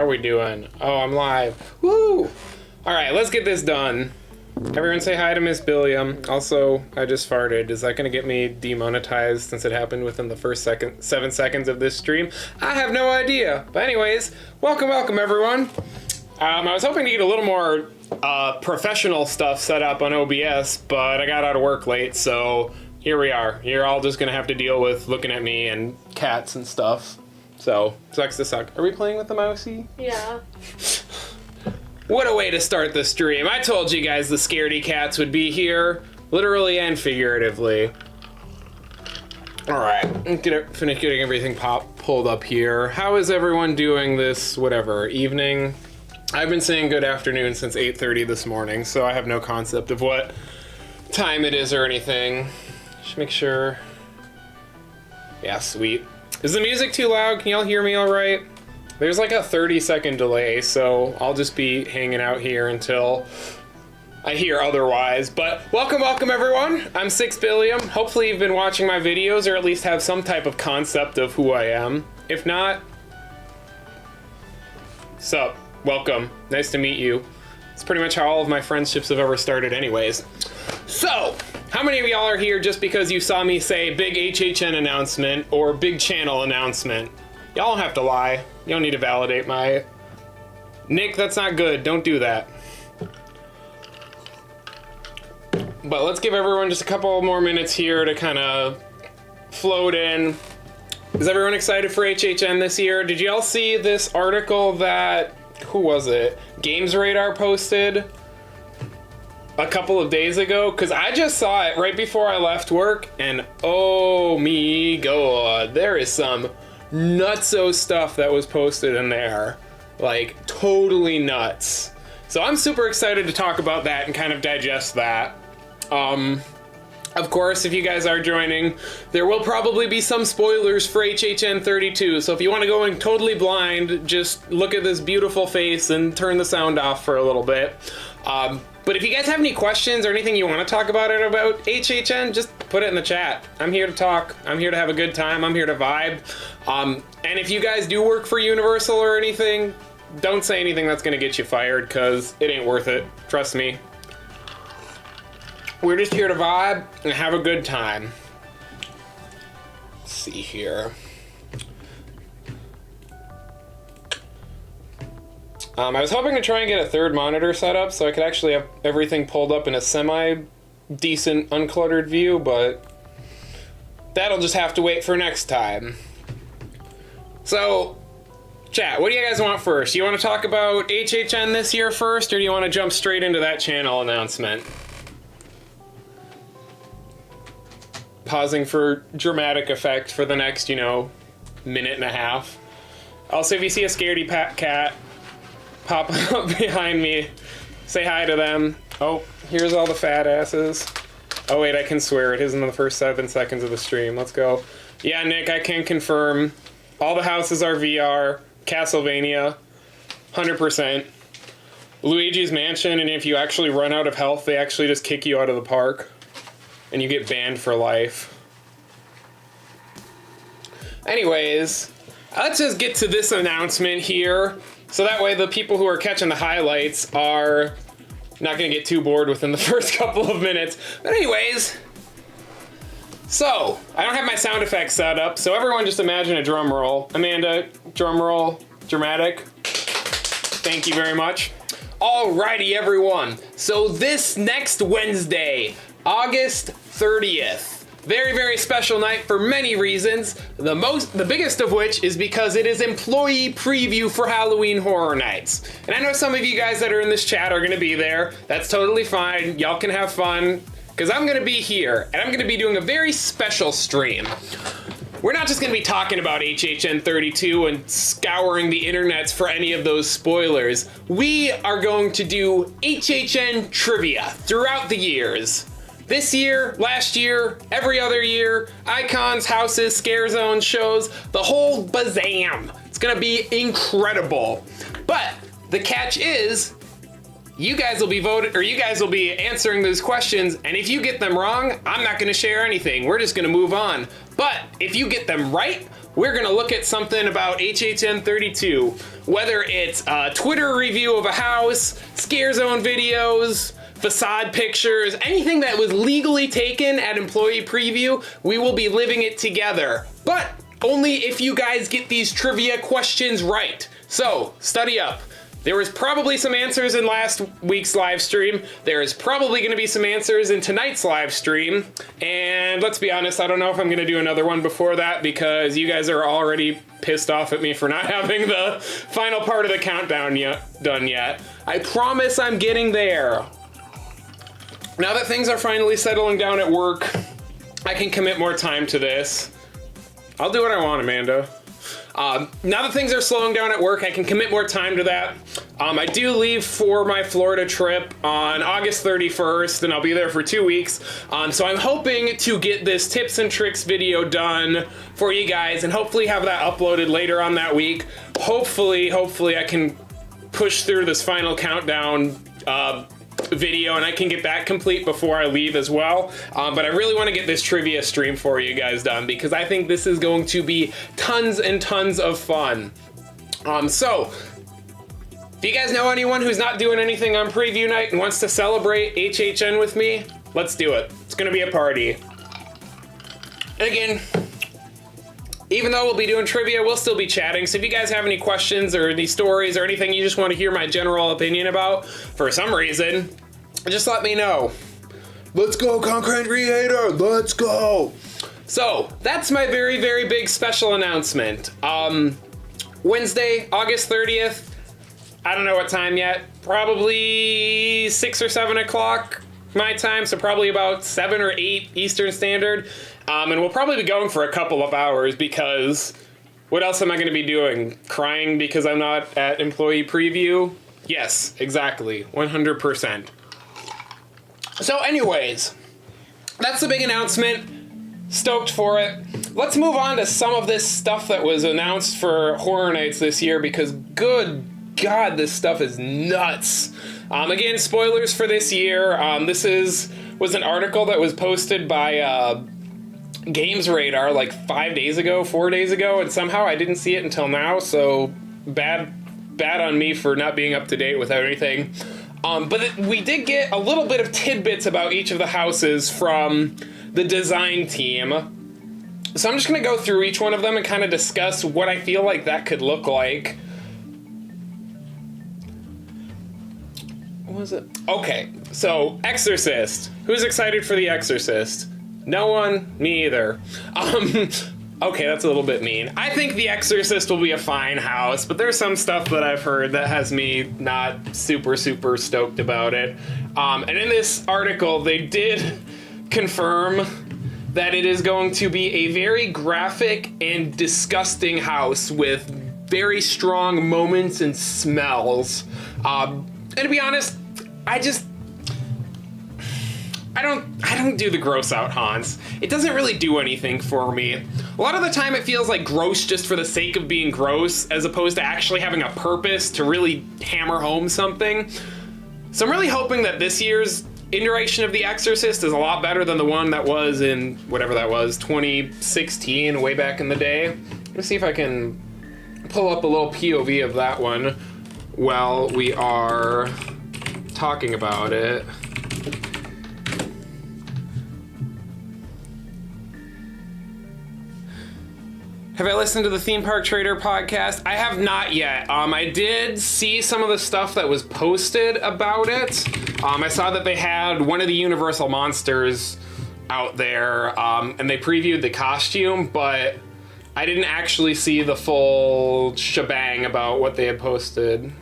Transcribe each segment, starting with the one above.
How are we doing? Oh, I'm live. Woo! Alright, let's get this done. Everyone say hi to Miss Billiam. Also, I just farted. Is that going to get me demonetized since it happened within the first 7 seconds of this stream? I have no idea. But anyways, welcome everyone. I was hoping to get a little more professional stuff set up on OBS, but I got out of work late, so here we are. You're all just going to have to deal with looking at me and cats and stuff. So, sucks to suck. Are we playing with the mousey? Yeah. What a way to start the stream. I told you guys the scaredy cats would be here, literally and figuratively. Alright, finish getting everything pulled up here. How is everyone doing this, whatever, evening? I've been saying good afternoon since 8:30 this morning, so I have no concept of what time it is or anything. Just make sure. Yeah, sweet. Is the music too loud? Can y'all hear me all right? There's like a 30-second delay, so I'll just be hanging out here until I hear otherwise. But welcome everyone. I'm 6 Billium. Hopefully you've been watching my videos or at least have some type of concept of who I am. If not, sup, welcome. Nice to meet you. It's pretty much how all of my friendships have ever started anyways. So, how many of y'all are here just because you saw me say big HHN announcement or big channel announcement? Y'all don't have to lie. You don't need to validate my... Nick, that's not good. Don't do that. But let's give everyone just a couple more minutes here to kind of float in. Is everyone excited for HHN this year? Did y'all see this article that... Who was it? Games Radar posted a couple of days ago? Because I just saw it right before I left work, and oh me god, there is some nutso stuff that was posted in there. Like, totally nuts. So I'm super excited to talk about that and kind of digest that. Of course, if you guys are joining, there will probably be some spoilers for HHN 32, so if you want to go in totally blind, just look at this beautiful face and turn the sound off for a little bit. But if you guys have any questions or anything you want to talk about HHN, just put it in the chat. I'm here to talk. I'm here to have a good time. I'm here to vibe. And if you guys do work for Universal or anything, don't say anything that's going to get you fired, because it ain't worth it. Trust me. We're just here to vibe and have a good time. Let's see here. I was hoping to try and get a third monitor set up so I could actually have everything pulled up in a semi-decent, uncluttered view, but that'll just have to wait for next time. So, chat, what do you guys want first? You want to talk about HHN this year first, or do you want to jump straight into that channel announcement? Pausing for dramatic effect for the next, minute and a half. Also, if you see a scaredy cat pop up behind me, say hi to them. Oh, here's all the fat asses. Oh wait, I can swear it isn't in the first 7 seconds of the stream. Let's go. Yeah, Nick, I can confirm. All the houses are VR. Castlevania, 100%. Luigi's Mansion, and if you actually run out of health, they actually just kick you out of the park. And you get banned for life. Anyways, let's just get to this announcement here. So that way the people who are catching the highlights are not going to get too bored within the first couple of minutes. But anyways, so I don't have my sound effects set up, so everyone just imagine a drum roll. Amanda, drum roll, dramatic. Thank you very much. Alrighty, everyone. So this next Wednesday, August 30th. Very, very special night for many reasons. The biggest of which is because it is employee preview for Halloween Horror Nights. And I know some of you guys that are in this chat are gonna be there. That's totally fine. Y'all can have fun, because I'm gonna be here, and I'm gonna be doing a very special stream. We're not just gonna be talking about HHN 32 and scouring the internets for any of those spoilers. We are going to do HHN trivia throughout the years. This year, last year, every other year, icons, houses, scare zones, shows, the whole bazam. It's gonna be incredible. But the catch is, you guys will be voted, or you guys will be answering those questions, and if you get them wrong, I'm not gonna share anything. We're just gonna move on. But if you get them right, we're gonna look at something about HHN 32. Whether it's a Twitter review of a house, scare zone videos, facade pictures, anything that was legally taken at employee preview, we will be living it together. But only if you guys get these trivia questions right. So, study up. There was probably some answers in last week's live stream. There is probably going to be some answers in tonight's live stream. And let's be honest, I don't know if I'm going to do another one before that because you guys are already pissed off at me for not having the final part of the countdown done yet. I promise I'm getting there. Now that things are finally settling down at work, I can commit more time to this. I'll do what I want, Amanda. Now that things are slowing down at work, I can commit more time to that. I do leave for my Florida trip on August 31st, and I'll be there for 2 weeks. So I'm hoping to get this tips and tricks video done for you guys, and hopefully have that uploaded later on that week. Hopefully I can push through this final countdown video and I can get that complete before I leave as well. But I really want to get this trivia stream for you guys done because I think this is going to be tons and tons of fun. So if you guys know anyone who's not doing anything on preview night and wants to celebrate HHN with me, let's do it. It's gonna be a party. And again, even though we'll be doing trivia, we'll still be chatting. So if you guys have any questions or any stories or anything you just want to hear my general opinion about for some reason, just let me know. Let's go, content creator, let's go. So that's my very, very big special announcement. Wednesday, August 30th. I don't know what time yet. Probably 6 or 7 o'clock my time. So probably about 7 or 8 Eastern Standard. And we'll probably be going for a couple of hours because what else am I going to be doing? Crying because I'm not at employee preview? Yes, exactly. 100%. So anyways, that's the big announcement. Stoked for it. Let's move on to some of this stuff that was announced for Horror Nights this year because good God, this stuff is nuts. Again, spoilers for this year. This was an article that was posted by Games Radar like 4 days ago, and somehow I didn't see it until now, so bad on me for not being up to date with everything. But we did get a little bit of tidbits about each of the houses from the design team. So I'm just going to go through each one of them and kind of discuss what I feel like that could look like. What was it? Okay, so Exorcist. Who's excited for The Exorcist? No one? Me either. Okay, that's a little bit mean. I think The Exorcist will be a fine house, but there's some stuff that I've heard that has me not super stoked about it. And in this article, they did confirm that it is going to be a very graphic and disgusting house with very strong moments and smells. And to be honest, I don't do the gross out haunts. It doesn't really do anything for me. A lot of the time it feels like gross just for the sake of being gross, as opposed to actually having a purpose to really hammer home something. So I'm really hoping that this year's iteration of The Exorcist is a lot better than the one that was in, whatever that was, 2016, way back in the day. Let's see if I can pull up a little POV of that one while we are talking about it. Have I listened to the Theme Park Trader podcast? I have not yet. I did see some of the stuff that was posted about it. I saw that they had one of the Universal monsters out there, and they previewed the costume, but I didn't actually see the full shebang about what they had posted.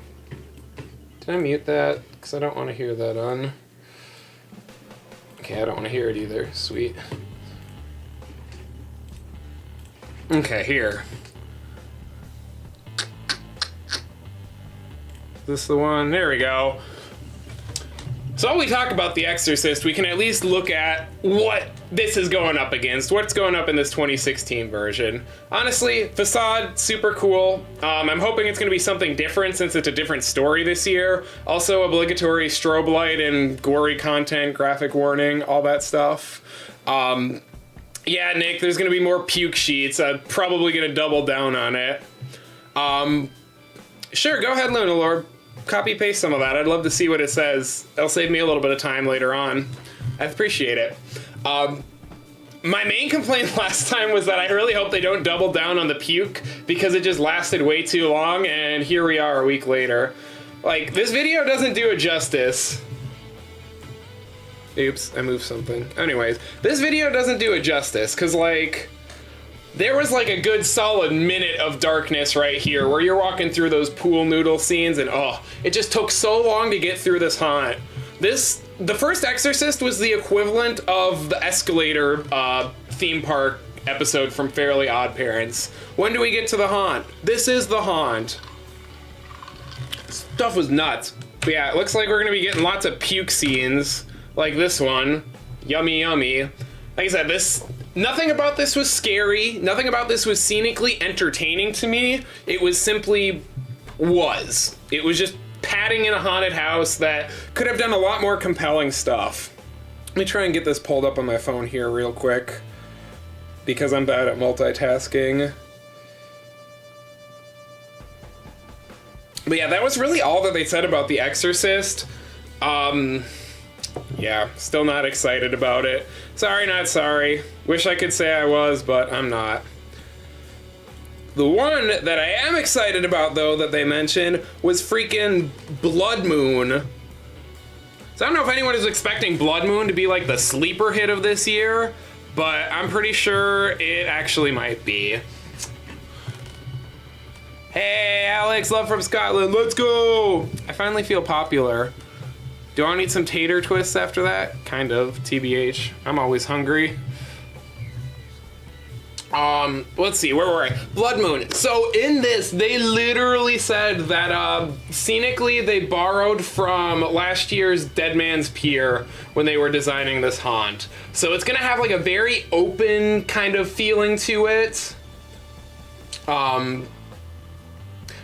Did I mute that? Because I don't want to hear that on. Okay, I don't want to hear it either. Sweet. Okay, here. Is this the one? There we go. So while we talk about The Exorcist, we can at least look at what this is going up against, what's going up in this 2016 version. Honestly, facade, super cool. I'm hoping it's going to be something different since it's a different story this year. Also, obligatory strobe light and gory content, graphic warning, all that stuff. Yeah, Nick, there's gonna be more puke sheets. I'm probably gonna double down on it. Sure, go ahead, Luna Lord. Copy paste some of that. I'd love to see what it says. That'll save me a little bit of time later on. I appreciate it. My main complaint last time was that I really hope they don't double down on the puke because it just lasted way too long, and here we are a week later. Like, this video doesn't do it justice. Oops, I moved something. Anyways, this video doesn't do it justice, because, like, there was, like, a good solid minute of darkness right here, where you're walking through those pool noodle scenes, and, oh, it just took so long to get through this haunt. The first Exorcist was the equivalent of the escalator theme park episode from Fairly Odd Parents. When do we get to the haunt? This is the haunt. Stuff was nuts. But yeah, it looks like we're gonna be getting lots of puke scenes, like this one. Yummy, yummy. Like I said, nothing about this was scary. Nothing about this was scenically entertaining to me. It was simply It was just padding in a haunted house that could have done a lot more compelling stuff. Let me try and get this pulled up on my phone here real quick, because I'm bad at multitasking. But yeah, that was really all that they said about The Exorcist. Yeah, still not excited about it. Sorry, not sorry. Wish I could say I was, but I'm not. The one that I am excited about, though, that they mentioned was freaking Blood Moon. So I don't know if anyone is expecting Blood Moon to be like the sleeper hit of this year, but I'm pretty sure it actually might be. Hey, Alex, love from Scotland, let's go! I finally feel popular. Do I need some tater twists after that? Kind of, TBH. I'm always hungry. Let's see, where were I? Blood Moon. So in this, they literally said that, scenically they borrowed from last year's Dead Man's Pier when they were designing this haunt. So it's gonna have like a very open kind of feeling to it. And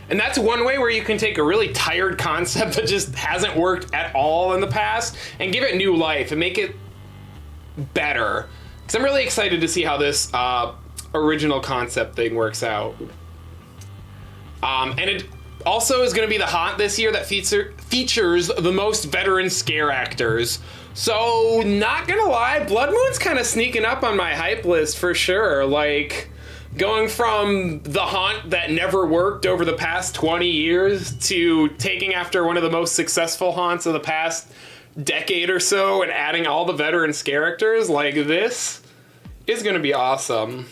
that's one way where you can take a really tired concept that just hasn't worked at all in the past and give it new life and make it better. Because I'm really excited to see how this, original concept thing works out. And it also is going to be the haunt this year that features the most veteran scare actors. So, not gonna lie, Blood Moon's kind of sneaking up on my hype list for sure. Like, going from the haunt that never worked over the past 20 years to taking after one of the most successful haunts of the past decade or so and adding all the veteran scare actors, like, this is going to be awesome.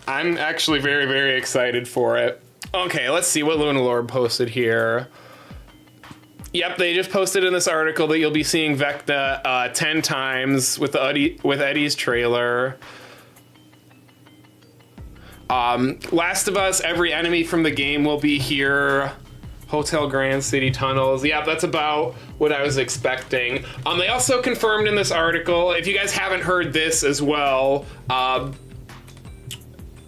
I'm actually very, very excited for it. Okay, let's see what Luna Lord posted here. Yep, they just posted in this article that you'll be seeing Vecna 10 times with Eddie's trailer. Last of Us, every enemy from the game will be here. Hotel Grand City Tunnels. Yeah, that's about what I was expecting. They also confirmed in this article, if you guys haven't heard this as well,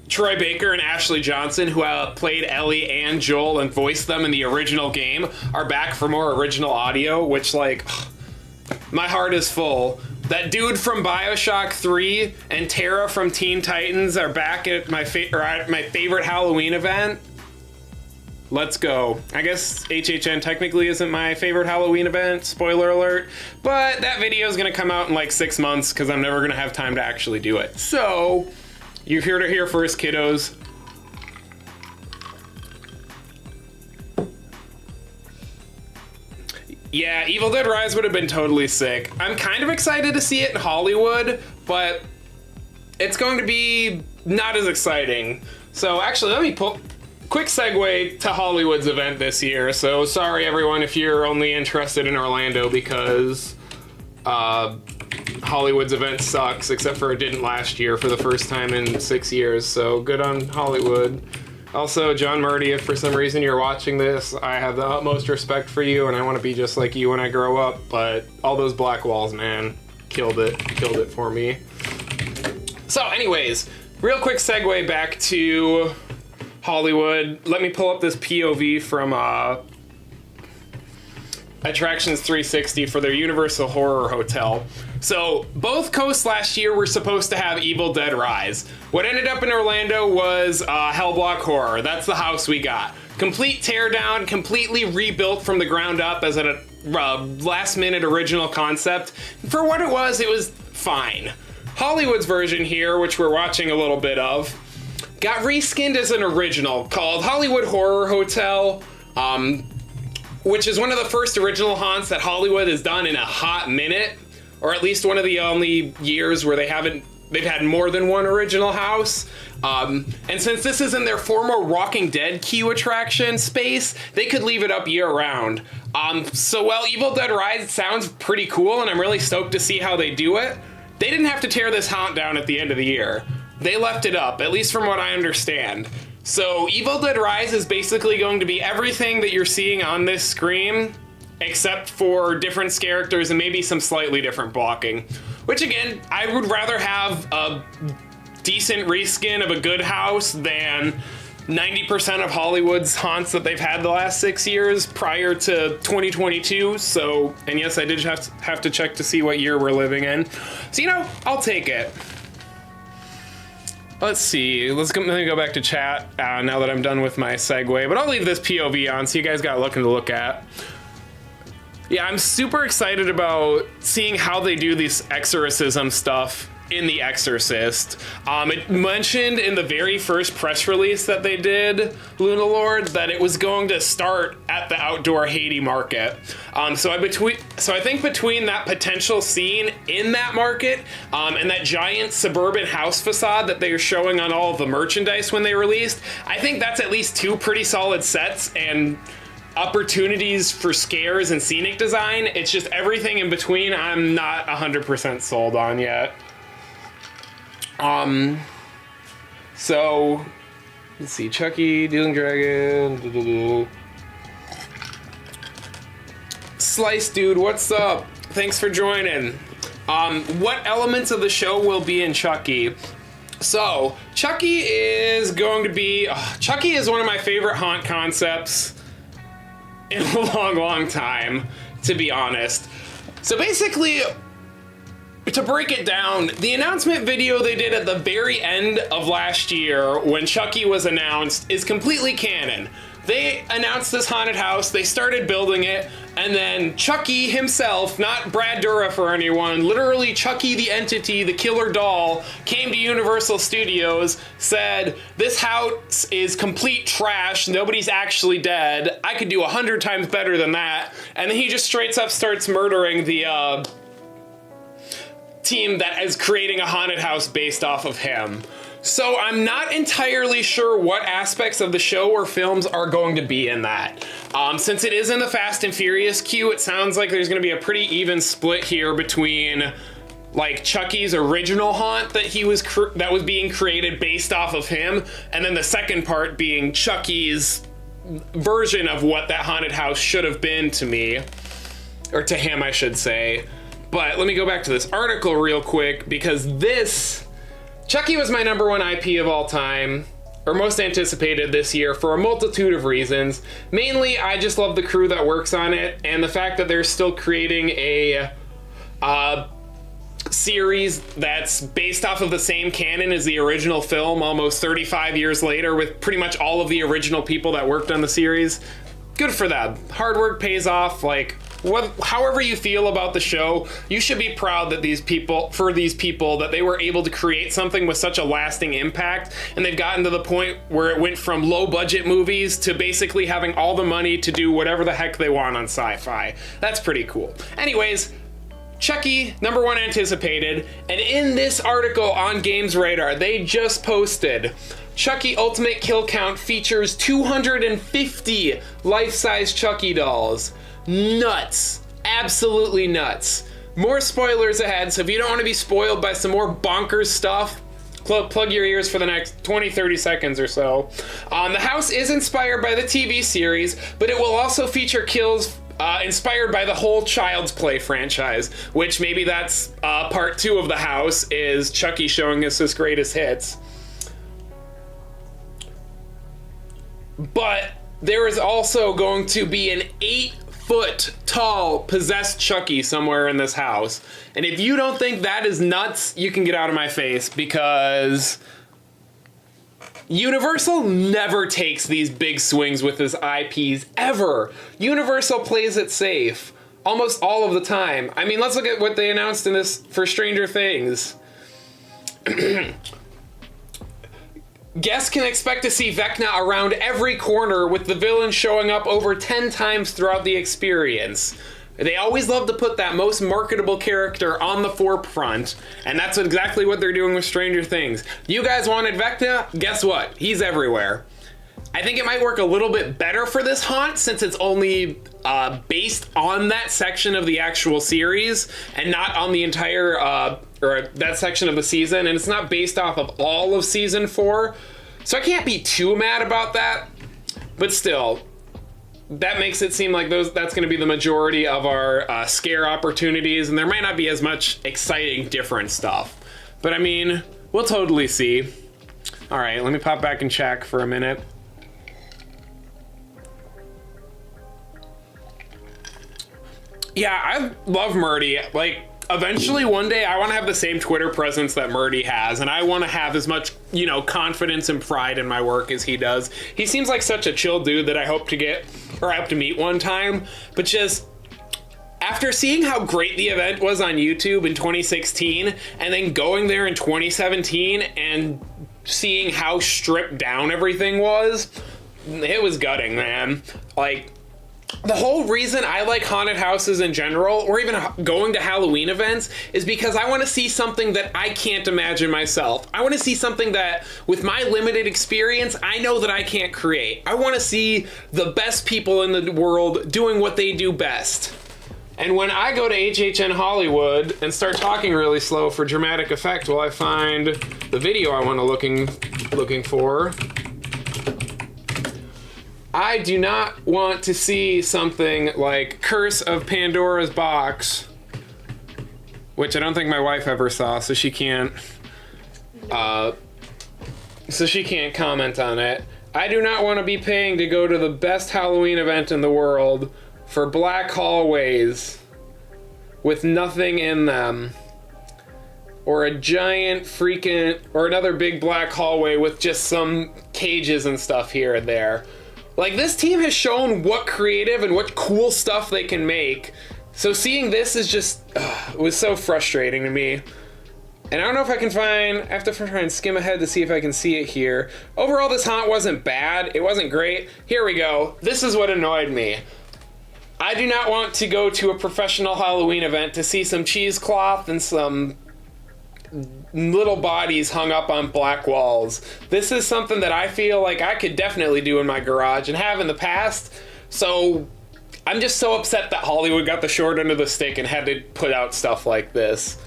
Troy Baker and Ashley Johnson, who played Ellie and Joel and voiced them in the original game, are back for more original audio, which, like, my heart is full. That dude from BioShock 3 and Tara from Teen Titans are back at my favorite Halloween event. Let's go. I guess HHN technically isn't my favorite Halloween event, spoiler alert, but that video is going to come out in like 6 months because I'm never going to have time to actually do it. So, you're here to hear first, kiddos. Yeah, Evil Dead Rise would have been totally sick. I'm kind of excited to see it in Hollywood, but it's going to be not as exciting. So actually, let me pull... Quick segue to Hollywood's event this year. So sorry everyone if you're only interested in Orlando because Hollywood's event sucks, except for it didn't last year for the first time in 6 years. So good on Hollywood. Also, John Murdy, if for some reason you're watching this, I have the utmost respect for you and I want to be just like you when I grow up, but all those black walls, man, killed it for me. So anyways, real quick segue back to Hollywood. Let me pull up this POV from Attractions 360 for their Universal Horror Hotel. So both coasts last year were supposed to have Evil Dead Rise. What ended up in Orlando was Hellblock Horror. That's the house we got. Complete teardown, completely rebuilt from the ground up as a last-minute original concept. For what it was fine. Hollywood's version here, which we're watching a little bit of, got reskinned as an original called Hollywood Horror Hotel, which is one of the first original haunts that Hollywood has done in a hot minute, or at least one of the only years where they've had more than one original house. And since this is in their former Walking Dead queue attraction space, they could leave it up year round. So while Evil Dead Rise sounds pretty cool, and I'm really stoked to see how they do it, they didn't have to tear this haunt down at the end of the year. They left it up, at least from what I understand. So Evil Dead Rise is basically going to be everything that you're seeing on this screen, except for different characters and maybe some slightly different blocking. Which again, I would rather have a decent reskin of a good house than 90% of Hollywood's haunts that they've had the last 6 years prior to 2022. So, and yes, I did have to check to see what year we're living in. So, you know, I'll take it. Let's see, let me go back to chat now that I'm done with my segue, but I'll leave this POV on so you guys got looking to look at. Yeah, I'm super excited about seeing how they do this exorcism stuff in The Exorcist. It mentioned in the very first press release that they did, Luna Lord, that it was going to start at the outdoor Haiti market. So I think between that potential scene in that market and that giant suburban house facade that they were showing on all of the merchandise when they released, I think that's at least two pretty solid sets and opportunities for scares and scenic design. It's just everything in between I'm not 100% sold on yet. So let's see, Chucky, Dealing Dragon, Slice Dude, what's up? Thanks for joining. What elements of the show will be in Chucky? So Chucky is going to be, Chucky is one of my favorite haunt concepts in a long time, to be honest. So basically, to break it down, the announcement video they did at the very end of last year when Chucky was announced is completely canon. They announced this haunted house, they started building it, and then Chucky himself, not Brad Dourif or anyone, literally Chucky the entity, the killer doll, came to Universal Studios, said, "This house is complete trash, nobody's actually dead, I could do 100 times better than that," and then he just straight up starts murdering the team that is creating a haunted house based off of him. So I'm not entirely sure what aspects of the show or films are going to be in that. Since it is in the Fast and Furious queue, it sounds like there's going to be a pretty even split here between like Chucky's original haunt that was being created based off of him, and then the second part being Chucky's version of what that haunted house should have been to me, or to him, I should say. But let me go back to this article real quick, because Chucky was my #1 IP of all time, or most anticipated this year, for a multitude of reasons. Mainly, I just love the crew that works on it, and the fact that they're still creating a series that's based off of the same canon as the original film almost 35 years later, with pretty much all of the original people that worked on the series. Good for them. Hard work pays off. Like, however you feel about the show, you should be proud that these people that they were able to create something with such a lasting impact, and they've gotten to the point where it went from low budget movies to basically having all the money to do whatever the heck they want on sci-fi. That's pretty cool. Anyways, Chucky, #1 anticipated, and in this article on Games Radar, they just posted, Chucky Ultimate Kill Count features 250 life-size Chucky dolls. Nuts. Absolutely nuts. More spoilers ahead, so if you don't want to be spoiled by some more bonkers stuff, plug your ears for the next 20-30 seconds or so. The house is inspired by the TV series, but it will also feature kills inspired by the whole Child's Play franchise, which maybe that's part 2 of the house, is Chucky showing us his greatest hits. But there is also going to be an 8 foot tall possessed Chucky somewhere in this house. And if you don't think that is nuts, you can get out of my face, because Universal never takes these big swings with his IPs, ever. Universal plays it safe almost all of the time. I mean, let's look at what they announced in this for Stranger Things. Guests can expect to see Vecna around every corner, with the villain showing up over 10 times throughout the experience. They always love to put that most marketable character on the forefront, and that's exactly what they're doing with Stranger Things. You guys wanted Vecna? Guess what? He's everywhere. I think it might work a little bit better for this haunt, since it's only based on that section of the actual series and not on the entire, or that section of the season, and it's not based off of all of season 4. So I can't be too mad about that, but still, that makes it seem like that's going to be the majority of our scare opportunities, and there might not be as much exciting different stuff. But I mean, we'll totally see. All right, let me pop back and check for a minute. Yeah, I love Murdy. Like, eventually one day I want to have the same Twitter presence that Murdy has, and I want to have as much, you know, confidence and pride in my work as he does. He seems like such a chill dude that I hope to meet one time, but just after seeing how great the event was on YouTube in 2016 and then going there in 2017 and seeing how stripped down everything was, it was gutting, man. Like, the whole reason I like haunted houses in general, or even going to Halloween events, is because I want to see something that I can't imagine myself. I want to see something that, with my limited experience, I know that I can't create. I want to see the best people in the world doing what they do best. And when I go to HHN Hollywood and start talking really slow for dramatic effect while I find the video I want to looking for, I do not want to see something like Curse of Pandora's Box, which I don't think my wife ever saw, so she can't comment on it. I do not want to be paying to go to the best Halloween event in the world for black hallways with nothing in them, or a giant or another big black hallway with just some cages and stuff here and there. Like, this team has shown what creative and what cool stuff they can make. So seeing this is just, was so frustrating to me. And I don't know if I have to try and skim ahead to see if I can see it here. Overall, this haunt wasn't bad. It wasn't great. Here we go. This is what annoyed me. I do not want to go to a professional Halloween event to see some cheesecloth and some little bodies hung up on black walls. This is something that I feel like I could definitely do in my garage and have in the past. So I'm just so upset that Hollywood got the short end of the stick and had to put out stuff like this.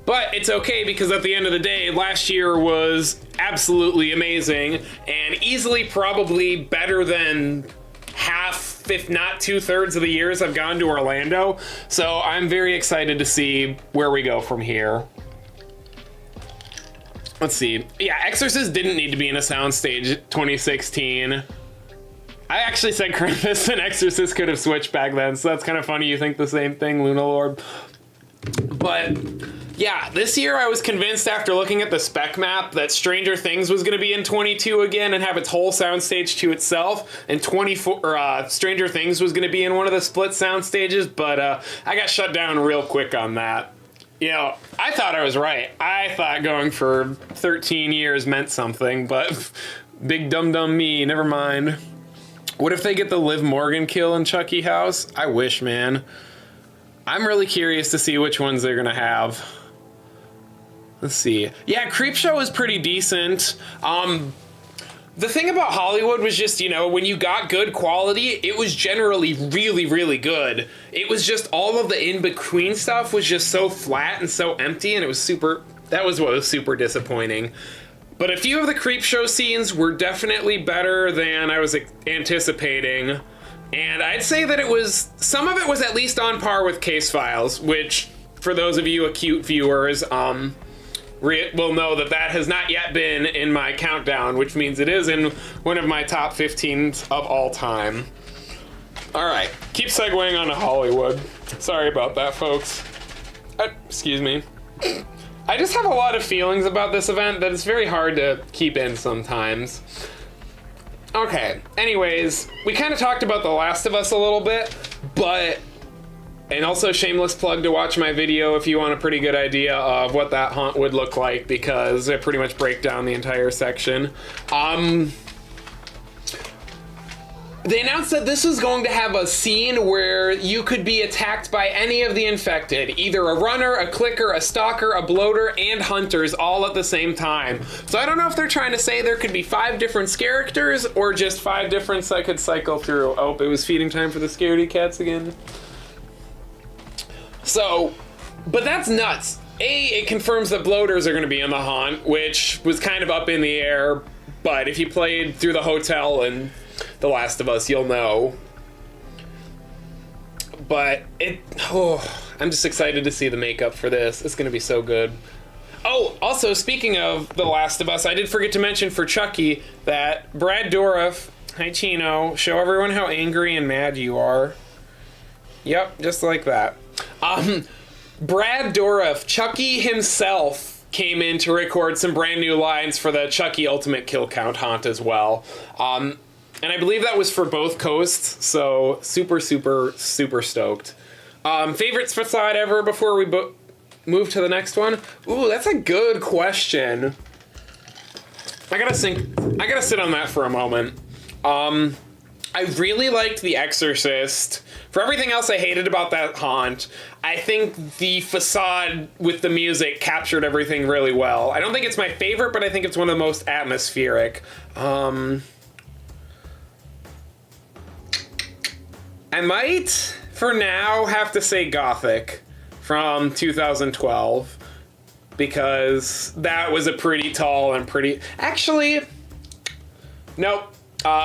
But it's okay, because at the end of the day, last year was absolutely amazing and easily probably better than half, if not 2/3 of the years I've gone to Orlando. So I'm very excited to see where we go from here. Let's see. Yeah, Exorcist didn't need to be in a soundstage 2016. I actually said Krampus and Exorcist could have switched back then, so that's kind of funny you think the same thing, Luna Lord. But yeah, this year I was convinced after looking at the spec map that Stranger Things was going to be in 22 again and have its whole soundstage to itself, and Stranger Things was going to be in one of the split sound stages, but I got shut down real quick on that. You know, I thought I was right. I thought going for 13 years meant something, but big dum-dum me, never mind. What if they get the Liv Morgan kill in Chucky House? I wish, man. I'm really curious to see which ones they're gonna have. Let's see. Yeah, Creepshow is pretty decent. The thing about Hollywood was just, you know, when you got good quality, it was generally really, really good. It was just all of the in-between stuff was just so flat and so empty, and that was what was super disappointing. But a few of the Creepshow scenes were definitely better than I was anticipating. And I'd say that some of it was at least on par with Case Files, which, for those of you acute viewers, will know that has not yet been in my countdown, which means it is in one of my top 15s of all time. All right, keep segueing on to Hollywood. Sorry about that, folks. Excuse me. I just have a lot of feelings about this event that it's very hard to keep in sometimes. Okay, anyways, we kind of talked about The Last of Us a little bit, but... And also shameless plug to watch my video if you want a pretty good idea of what that haunt would look like, because I pretty much break down the entire section. They announced that this was going to have a scene where you could be attacked by any of the infected, either a runner, a clicker, a stalker, a bloater, and hunters all at the same time. So I don't know if they're trying to say there could be 5 different characters or just 5 different I could cycle through. Oh, it was feeding time for the scaredy cats again. So, but that's nuts. It confirms that bloaters are going to be in the haunt, which was kind of up in the air, but if you played through the hotel and The Last of Us, you'll know. But I'm just excited to see the makeup for this. It's going to be so good. Oh, also, speaking of The Last of Us, I did forget to mention for Chucky that Brad Dourif, hi Chino, show everyone how angry and mad you are. Yep, just like that. Brad Dourif, Chucky himself, came in to record some brand new lines for the Chucky Ultimate Kill Count haunt as well. And I believe that was for both coasts, so super, super, super stoked. Favorites facade ever before we move to the next one? Ooh, that's a good question. I gotta sit on that for a moment. I really liked The Exorcist. For everything else I hated about that haunt, I think the facade with the music captured everything really well. I don't think it's my favorite, but I think it's one of the most atmospheric. I might, for now, have to say Gothic from 2012, because that was a pretty tall and pretty... Actually, nope.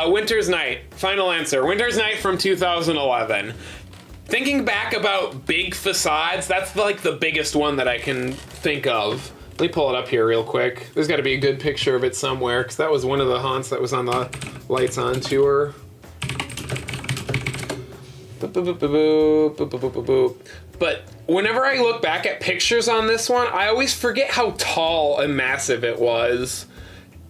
Winter's Night. Final answer. Winter's Night from 2011. Thinking back about big facades, that's like the biggest one that I can think of. Let me pull it up here real quick. There's got to be a good picture of it somewhere, because that was one of the haunts that was on the Lights On tour. But whenever I look back at pictures on this one, I always forget how tall and massive it was.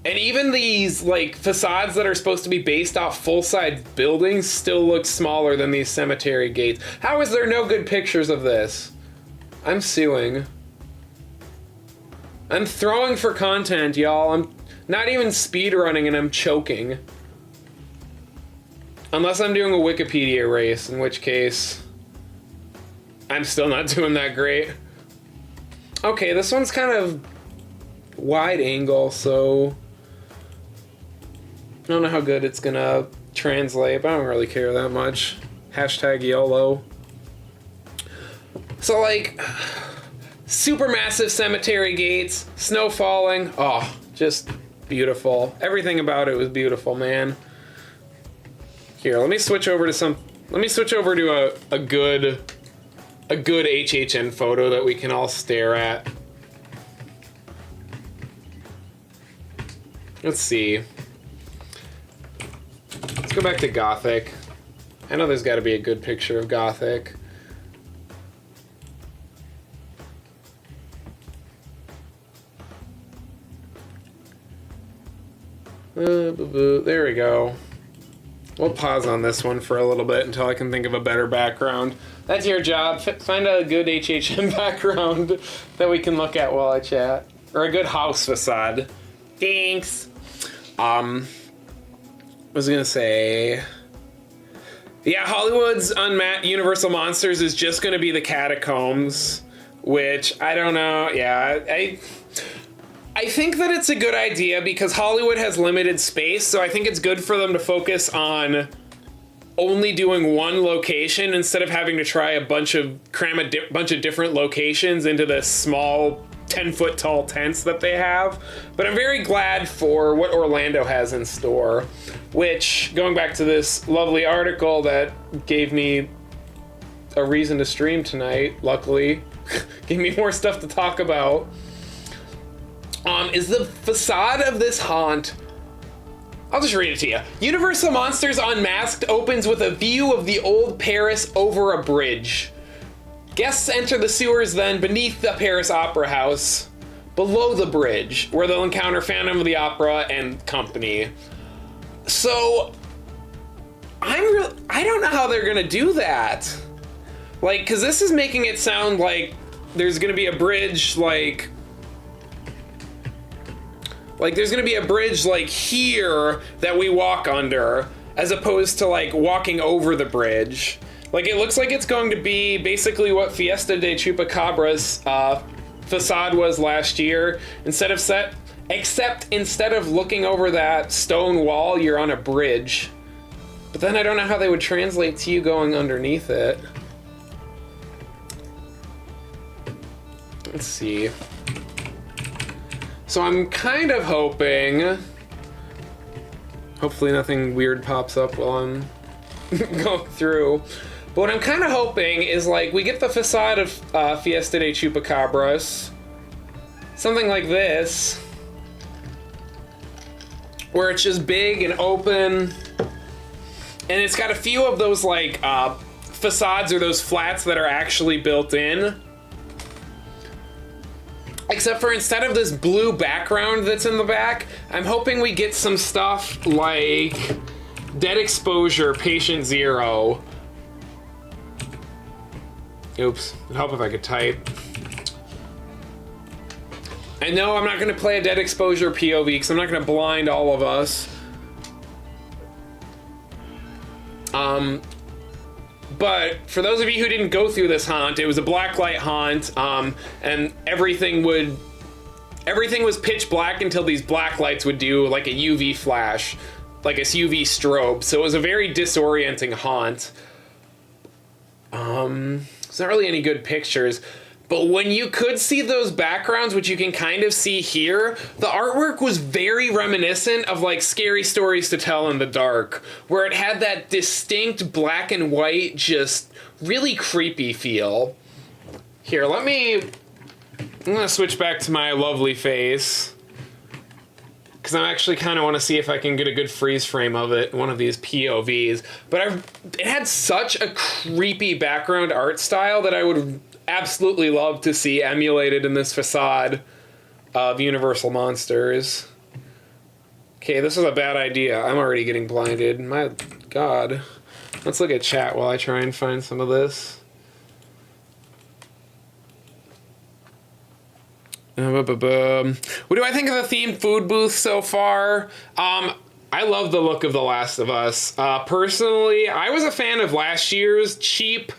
And even these, like, facades that are supposed to be based off full-size buildings still look smaller than these cemetery gates. How is there no good pictures of this? I'm suing. I'm throwing for content, y'all. I'm not even speedrunning and I'm choking. Unless I'm doing a Wikipedia race, in which case I'm still not doing that great. Okay, this one's kind of wide angle, so I don't know how good it's gonna translate, but I don't really care that much. Hashtag YOLO. So, like, super massive cemetery gates, snow falling. Oh, just beautiful. Everything about it was beautiful, man. Here, let me switch over to a good HHN photo that we can all stare at. Let's see. Let's go back to Gothic. I know there's got to be a good picture of Gothic. There we go. We'll pause on this one for a little bit until I can think of a better background. That's your job. Find a good HHN background that we can look at while I chat. Or a good house facade. Thanks. I was gonna say... Yeah, Hollywood's Unmatched Universal Monsters is just gonna be the catacombs, which, I don't know, yeah, I think that it's a good idea because Hollywood has limited space, so I think it's good for them to focus on only doing one location instead of having to try cram a bunch of different locations into the small 10-foot tall tents that they have. But I'm very glad for what Orlando has in store, which, going back to this lovely article that gave me a reason to stream tonight, luckily, gave me more stuff to talk about, is the facade of this haunt I'll just read it to you. Universal Monsters Unmasked opens with a view of the old Paris over a bridge. Guests enter the sewers then beneath the Paris Opera House, below the bridge, where they'll encounter Phantom of the Opera and company. So, I don't know how they're gonna do that. Like, cause this is making it sound like there's gonna be a bridge, like there's gonna be a bridge like here that we walk under, as opposed to like walking over the bridge. Like, it looks like it's going to be basically what Fiesta de Chupacabra's facade was last year. Except instead of looking over that stone wall, you're on a bridge. But then I don't know how they would translate to you going underneath it. Let's see. So I'm kind of hoping, hopefully nothing weird pops up while I'm going through. But what I'm kind of hoping is, like, we get the facade of Fiesta de Chupacabras, something like this, where it's just big and open, and it's got a few of those, like, facades or those flats that are actually built in. Except for instead of this blue background that's in the back, I'm hoping we get some stuff like Dead Exposure, Patient Zero. Oops, it'd help if I could type. I know I'm not gonna play a Dead Exposure POV because I'm not gonna blind all of us. But for those of you who didn't go through this haunt, it was a blacklight haunt, and everything was pitch black until these black lights would do like a UV flash, like a UV strobe. So it was a very disorienting haunt. There's not really any good pictures, but when you could see those backgrounds, which you can kind of see here, the artwork was very reminiscent of like Scary Stories to Tell in the Dark, where it had that distinct black and white, just really creepy feel. Here, I'm gonna switch back to my lovely face, because I actually kind of want to see if I can get a good freeze frame of it in one of these POVs. But it had such a creepy background art style that I would absolutely love to see emulated in this facade of Universal Monsters. Okay, this is a bad idea. I'm already getting blinded. My God. Let's look at chat while I try and find some of this. What do I think of the themed food booth so far? I love the look of The Last of Us. Personally, I was a fan of last year's cheap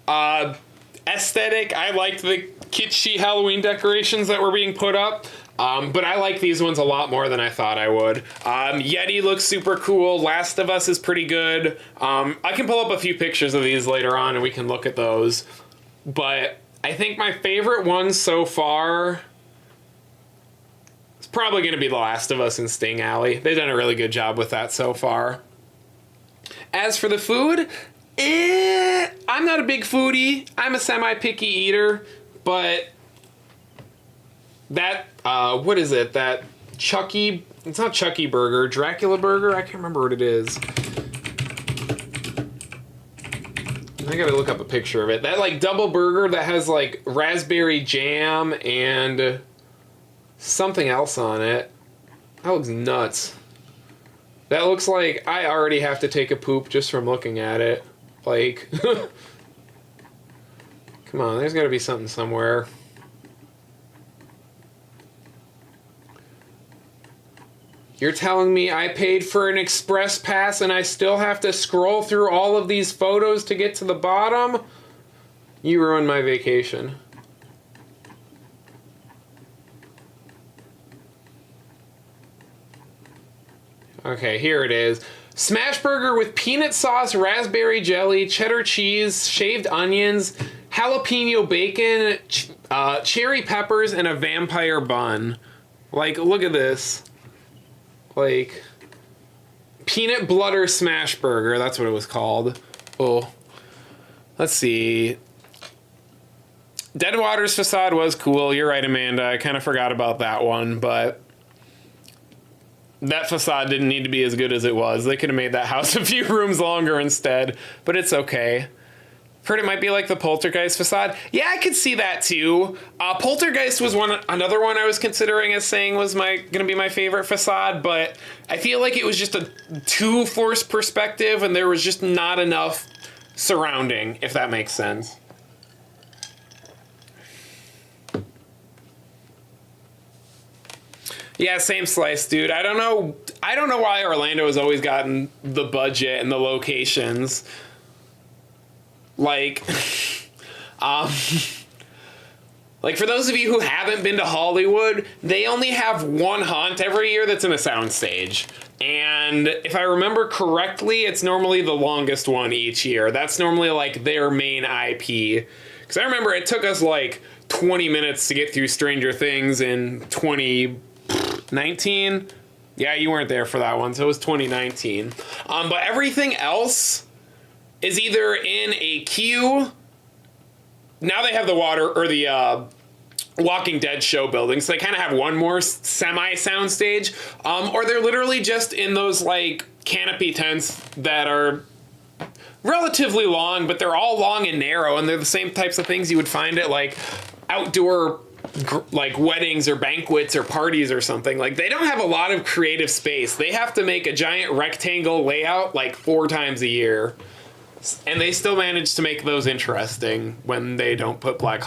aesthetic. I liked the kitschy Halloween decorations that were being put up. But I like these ones a lot more than I thought I would. Yeti looks super cool. Last of Us is pretty good. I can pull up a few pictures of these later on and we can look at those. But I think my favorite one so far is probably going to be The Last of Us and Sting Alley. They've done a really good job with that so far. As for the food, I'm not a big foodie. I'm a semi-picky eater, but that, what is it? That Chucky, it's not Chucky Burger, Dracula Burger? I can't remember what it is. I gotta look up a picture of it. That, like, double burger that has, like, raspberry jam and something else on it. That looks nuts. That looks like I already have to take a poop just from looking at it. Like, come on, there's gotta be something somewhere. You're telling me I paid for an express pass and I still have to scroll through all of these photos to get to the bottom? You ruined my vacation. Okay, here it is. Smash burger with peanut sauce, raspberry jelly, cheddar cheese, shaved onions, jalapeno bacon, cherry peppers, and a vampire bun. Like, look at this. Like, peanut butter smash burger, that's what it was called. Oh, let's see. Deadwater's facade was cool. You're right, Amanda. I kind of forgot about that one, but that facade didn't need to be as good as it was. They could have made that house a few rooms longer instead, but it's okay. Heard it might be like the Poltergeist facade. Yeah, I could see that too. Poltergeist was another one I was considering as saying was gonna be my favorite facade, but I feel like it was just a too forced perspective and there was just not enough surrounding, if that makes sense. Yeah, same slice, dude. I don't know why Orlando has always gotten the budget and the locations. Like, like for those of you who haven't been to Hollywood, they only have one haunt every year that's in a soundstage. And if I remember correctly, it's normally the longest one each year. That's normally like their main IP. Because I remember it took us like 20 minutes to get through Stranger Things in 2019. Yeah, you weren't there for that one, so it was 2019. But everything else is either in a queue. Now they have the water or the Walking Dead show building, so they kind of have one more semi soundstage, or they're literally just in those like canopy tents that are relatively long, but they're all long and narrow, and they're the same types of things you would find at like outdoor like weddings or banquets or parties or something. Like they don't have a lot of creative space. They have to make a giant rectangle layout like 4 times a year. And they still manage to make those interesting when they don't put black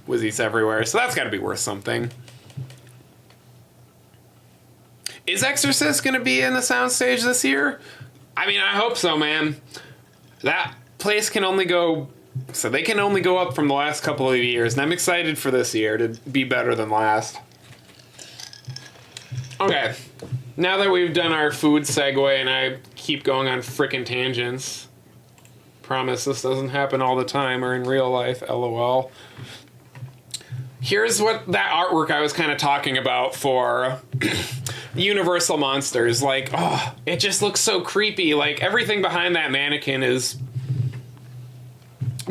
wizzies everywhere. So that's got to be worth something. Is Exorcist going to be in the soundstage this year? I mean, I hope so, man. That place can only go... So they can only go up from the last couple of years. And I'm excited for this year to be better than last. Okay. Now that we've done our food segue and I keep going on frickin' tangents... Promise this doesn't happen all the time or in real life, LOL. Here's what that artwork I was kind of talking about for Universal Monsters. Like, oh, it just looks so creepy. Like, everything behind that mannequin is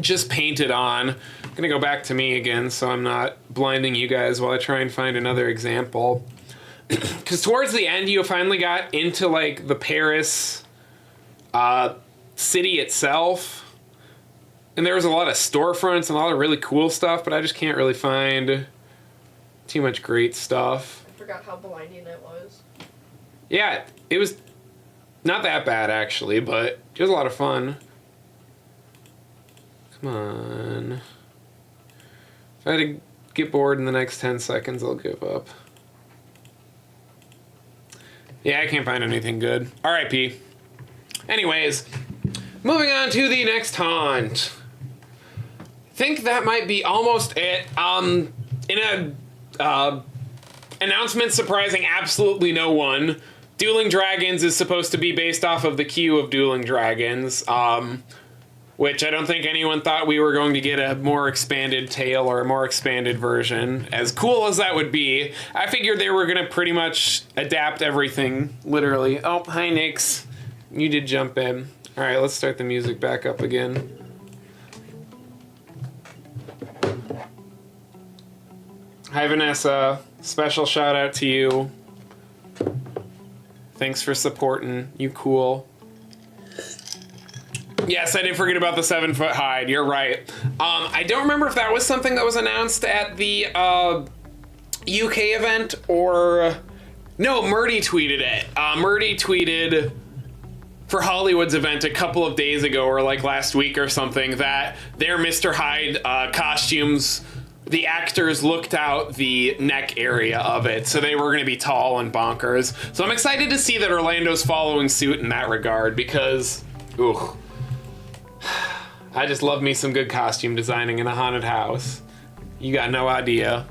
just painted on. I'm gonna go back to me again so I'm not blinding you guys while I try and find another example. Because towards the end, you finally got into, like, the Paris... city itself, and there was a lot of storefronts and a lot of really cool stuff, but I just can't really find too much great stuff. I forgot how blinding it was. Yeah, it was not that bad actually, but it was a lot of fun. Come on. If I had to get bored in the next 10 seconds, I'll give up. Yeah, I can't find anything good. R.I.P. Anyways, moving on to the next haunt. I think that might be almost it. In a announcement surprising absolutely no one, Dueling Dragons is supposed to be based off of the queue of Dueling Dragons, which I don't think anyone thought we were going to get a more expanded tale or a more expanded version. As cool as that would be, I figured they were going to pretty much adapt everything, literally. Oh, hi, Nix. You did jump in. All right, let's start the music back up again. Hi, Vanessa. Special shout out to you. Thanks for supporting. You cool. Yes, I did forget about the 7-foot hide. You're right. I don't remember if that was something that was announced at the UK event or... No, Murdy tweeted it. Murdy tweeted... for Hollywood's event a couple of days ago or like last week or something that their Mr. Hyde costumes, the actors looked out the neck area of it, so they were going to be tall and bonkers. So I'm excited to see that Orlando's following suit in that regard because, ooh, I just love me some good costume designing in a haunted house. You got no idea.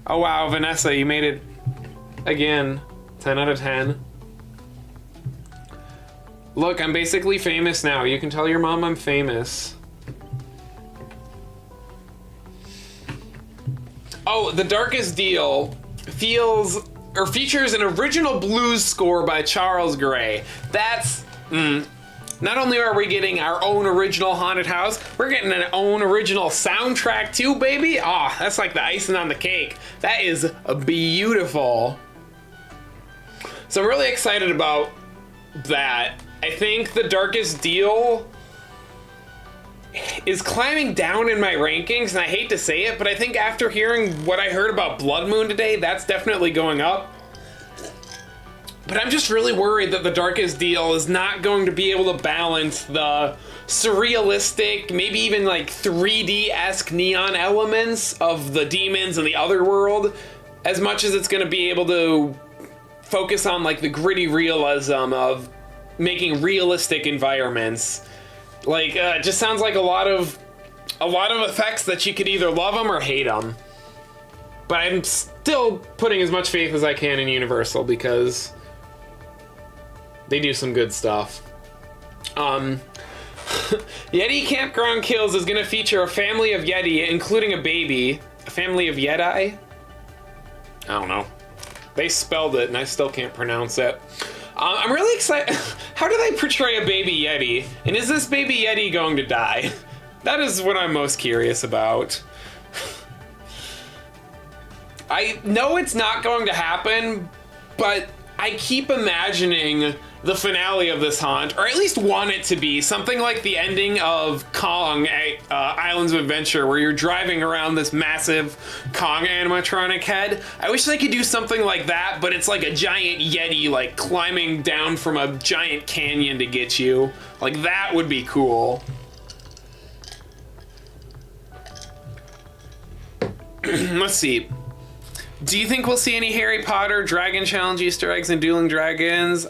Oh wow, Vanessa, you made it again. 10 out of 10. Look, I'm basically famous now. You can tell your mom I'm famous. Oh, The Darkest Deal features an original blues score by Charles Gray. That's, not only are we getting our own original haunted house, we're getting an own original soundtrack too, baby. Ah, that's like the icing on the cake. That is beautiful. So I'm really excited about that. I think the Darkest Deal is climbing down in my rankings, and I hate to say it, but I think after hearing what I heard about Blood Moon today, that's definitely going up. But I'm just really worried that the Darkest Deal is not going to be able to balance the surrealistic, maybe even like 3D-esque neon elements of the demons and the other world, as much as it's going to be able to focus on like the gritty realism of making realistic environments. Like, it just sounds like a lot of effects that you could either love them or hate them. But I'm still putting as much faith as I can in Universal because they do some good stuff. Yeti Campground Kills is going to feature a family of Yeti, including a baby. A family of Yeti? I don't know. They spelled it, and I still can't pronounce it. I'm really excited. How do they portray a baby Yeti? And is this baby Yeti going to die? That is what I'm most curious about. I know it's not going to happen, but I keep imagining the finale of this haunt, or at least want it to be, something like the ending of Kong at Islands of Adventure, where you're driving around this massive Kong animatronic head. I wish they could do something like that, but it's like a giant Yeti, like, climbing down from a giant canyon to get you. Like, that would be cool. Let's see. Do you think we'll see any Harry Potter Dragon Challenge Easter eggs and Dueling Dragons?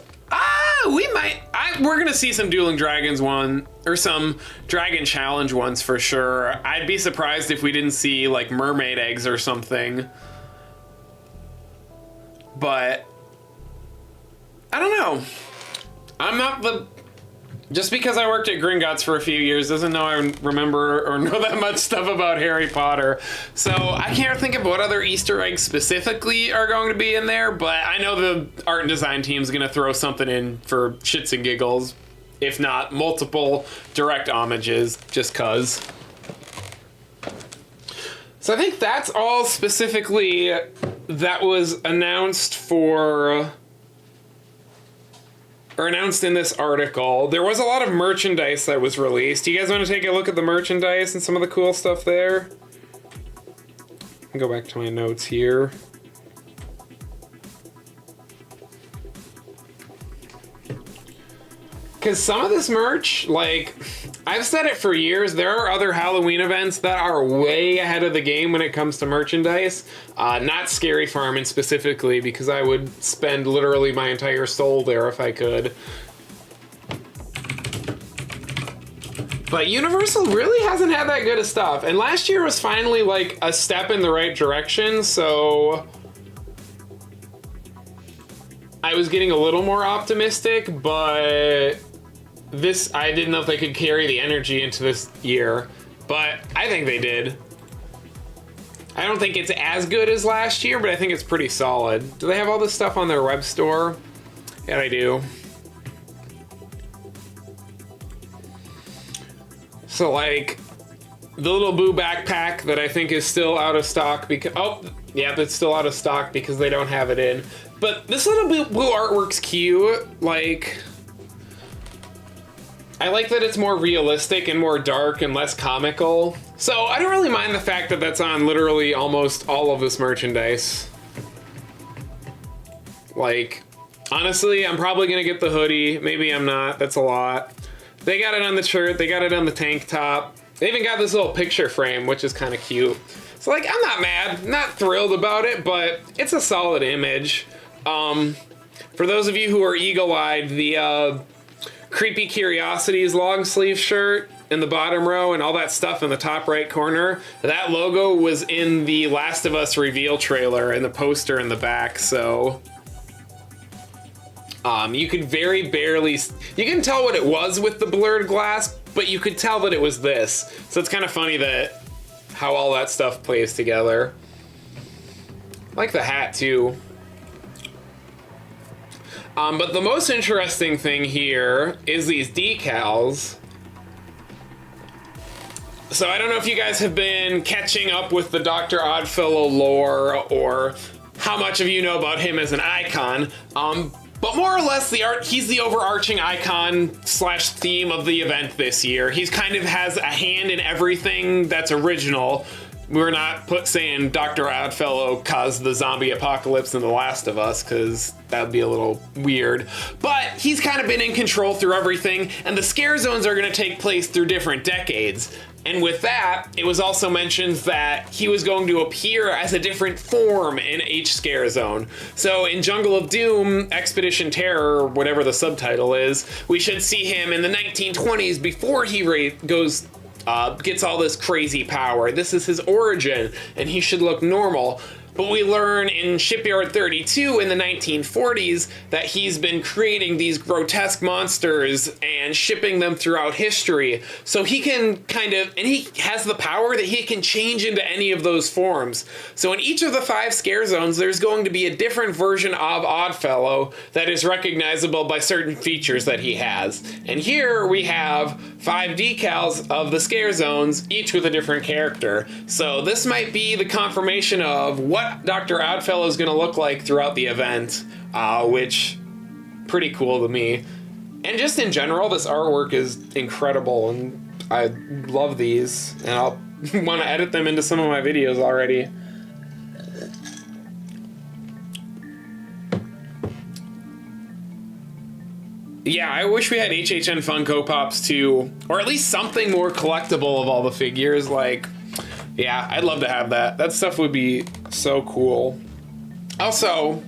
We might. We're gonna see some Dueling Dragons one, or some Dragon Challenge ones for sure. I'd be surprised if we didn't see like mermaid eggs or something. But I don't know. I'm not the. Just because I worked at Gringotts for a few years doesn't know I remember or know that much stuff about Harry Potter. So I can't think of what other Easter eggs specifically are going to be in there, but I know the art and design team is going to throw something in for shits and giggles, if not multiple direct homages, just cuz. So I think that's all specifically that was announced for... or announced in this article. There was a lot of merchandise that was released. Do you guys want to take a look at the merchandise and some of the cool stuff there? I'll go back to my notes here. Because some of this merch, like, I've said it for years, there are other Halloween events that are way ahead of the game when it comes to merchandise. Not Scary Farming specifically, because I would spend literally my entire soul there if I could. But Universal really hasn't had that good of stuff. And last year was finally, like, a step in the right direction, so I was getting a little more optimistic, but this, I didn't know if they could carry the energy into this year, but I think they did. I don't think it's as good as last year, but I think it's pretty solid. Do they have all this stuff on their web store? Yeah, they do. So, like, the little Boo backpack that I think is still out of stock because... oh, yeah, that's still out of stock because they don't have it in. But this little Boo artwork's cute. Like, I like that it's more realistic and more dark and less comical. So I don't really mind the fact that that's on literally almost all of this merchandise. Like, honestly, I'm probably gonna get the hoodie. Maybe I'm not. That's a lot. They got it on the shirt. They got it on the tank top. They even got this little picture frame, which is kind of cute. So, like, I'm not mad, not thrilled about it, but it's a solid image. For those of you who are eagle-eyed, the Creepy Curiosities long sleeve shirt in the bottom row and all that stuff in the top right corner, that logo was in the Last of Us reveal trailer and the poster in the back, so you could very barely, you can tell what it was with the blurred glass, but you could tell that it was this. So it's kind of funny that how all that stuff plays together. I like the hat too. But the most interesting thing here is these decals. So I don't know if you guys have been catching up with the Dr. Oddfellow lore or how much of you know about him as an icon. But more or less, he's the overarching icon slash theme of the event this year. He's kind of has a hand in everything that's original. We're not saying Dr. Oddfellow caused the zombie apocalypse in The Last of Us, because that would be a little weird. But he's kind of been in control through everything, and the scare zones are going to take place through different decades. And with that, it was also mentioned that he was going to appear as a different form in each scare zone. So in Jungle of Doom, Expedition Terror, whatever the subtitle is, we should see him in the 1920s before he gets all this crazy power. This is his origin, and he should look normal. But we learn in Shipyard 32 in the 1940s that he's been creating these grotesque monsters and shipping them throughout history. So he can and he has the power that he can change into any of those forms. So in each of the 5 scare zones, there's going to be a different version of Oddfellow that is recognizable by certain features that he has. And here we have 5 decals of the scare zones, each with a different character. So this might be the confirmation of what Dr. Oddfellow is going to look like throughout the event, which pretty cool to me. And just in general, this artwork is incredible, and I love these, and I'll want to edit them into some of my videos already. Yeah, I wish we had HHN Funko Pops too, or at least something more collectible of all the figures. Like, yeah, I'd love to have that. That stuff would be so cool. Also,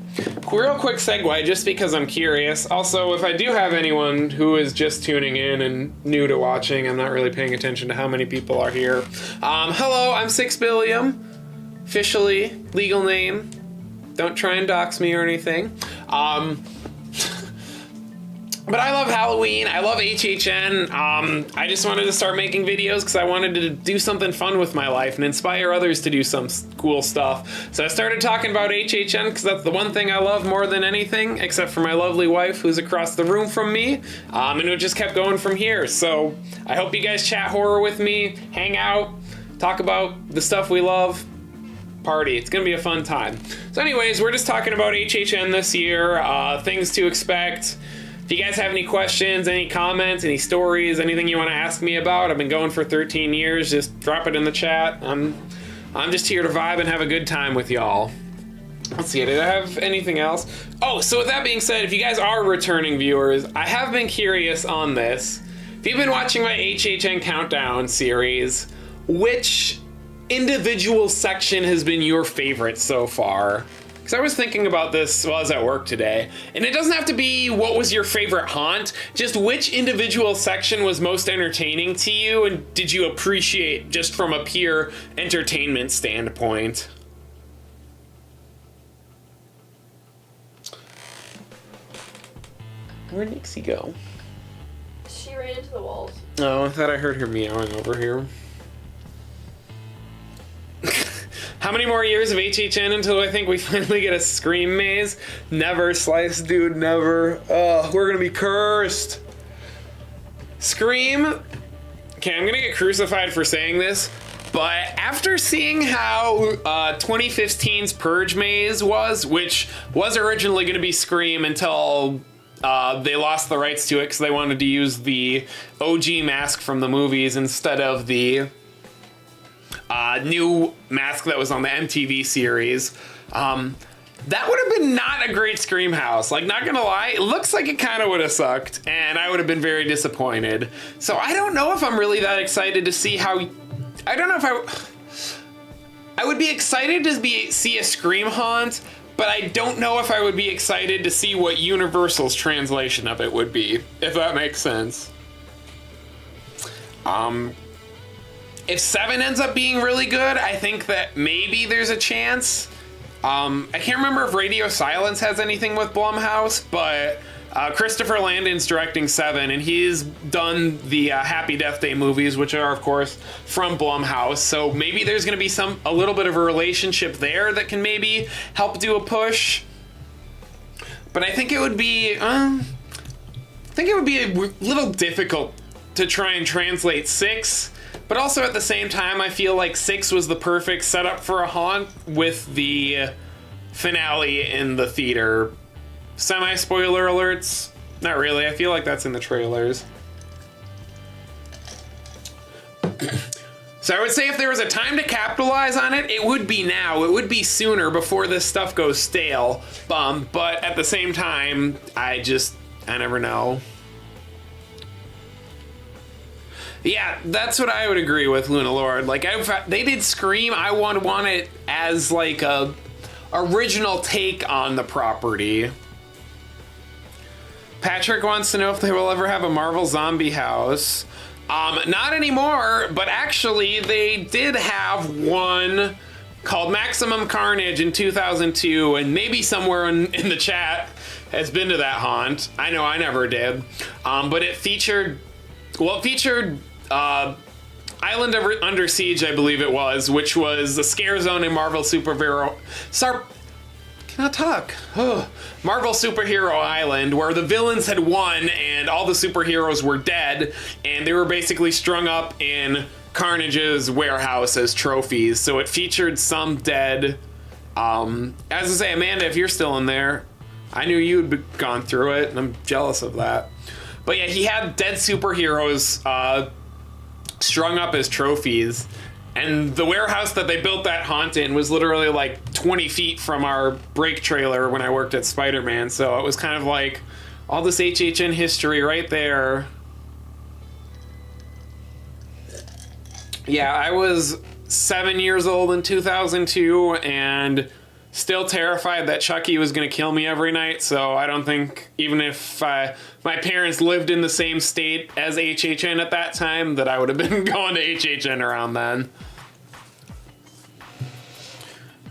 real quick segue, just because I'm curious. Also, if I do have anyone who is just tuning in and new to watching, I'm not really paying attention to how many people are here. Hello, I'm 6Billium. Officially, legal name. Don't try and dox me or anything. But I love Halloween. I love HHN. I just wanted to start making videos because I wanted to do something fun with my life and inspire others to do some cool stuff. So I started talking about HHN because that's the one thing I love more than anything, except for my lovely wife who's across the room from me. And it just kept going from here. So I hope you guys chat horror with me, hang out, talk about the stuff we love, party. It's gonna be a fun time. So anyways, we're just talking about HHN this year, things to expect. If you guys have any questions, any comments, any stories, anything you want to ask me about, I've been going for 13 years, just drop it in the chat. I'm just here to vibe and have a good time with y'all. Let's see, did I have anything else? Oh, so with that being said, if you guys are returning viewers, I have been curious on this. If you've been watching my HHN Countdown series, which individual section has been your favorite so far? Because I was thinking about this while I was at work today, and it doesn't have to be what was your favorite haunt, just which individual section was most entertaining to you and did you appreciate just from a pure entertainment standpoint. Where'd Nixie go? She ran into the walls. Oh, I thought I heard her meowing over here. How many more years of HHN until I think we finally get a Scream maze? Never, Slice Dude, never. Oh, we're gonna be cursed. Scream. Okay, I'm gonna get crucified for saying this, but after seeing how 2015's Purge maze was, which was originally gonna be Scream until they lost the rights to it because they wanted to use the OG mask from the movies instead of the new mask that was on the MTV series. That would have been not a great Scream house. Like, not gonna lie, it looks like it kind of would have sucked, and I would have been very disappointed. So I don't know if I'm really that excited to see how... I don't know if I would be excited to see a Scream haunt, but I don't know if I would be excited to see what Universal's translation of it would be, if that makes sense. If 7 ends up being really good, I think that maybe there's a chance. I can't remember if Radio Silence has anything with Blumhouse, but Christopher Landon's directing 7, and he's done the Happy Death Day movies, which are, of course, from Blumhouse. So maybe there's going to be a little bit of a relationship there that can maybe help do a push. But I think it would be, a little difficult to try and translate 6. But also at the same time, I feel like 6 was the perfect setup for a haunt with the finale in the theater semi-spoiler alerts. Not really, I feel like that's in the trailers. So I would say if there was a time to capitalize on it, it would be now. It would be sooner before this stuff goes stale. But at the same time, I never know. Yeah, that's what I would agree with, Luna Lord. Like, they did Scream. I want it as like a original take on the property. Patrick wants to know if they will ever have a Marvel Zombie house. Not anymore, but actually they did have one called Maximum Carnage in 2002, and maybe somewhere in the chat has been to that haunt. I know I never did. But it featured Island Under Siege, I believe it was, which was a scare zone in Marvel Superhero... Cannot talk. Marvel Superhero Island, where the villains had won and all the superheroes were dead, and they were basically strung up in Carnage's warehouse as trophies. So it featured some dead. As I say, Amanda, if you're still in there, I knew you'd gone through it, and I'm jealous of that. But yeah, he had dead superheroes strung up as trophies. And the warehouse that they built that haunt in was literally like 20 feet from our break trailer when I worked at Spider-Man. So it was kind of like all this HHN history right there. Yeah, I was 7 years old in 2002 and still terrified that Chucky was going to kill me every night. So I don't think, even if my parents lived in the same state as HHN at that time, that I would have been going to HHN around then.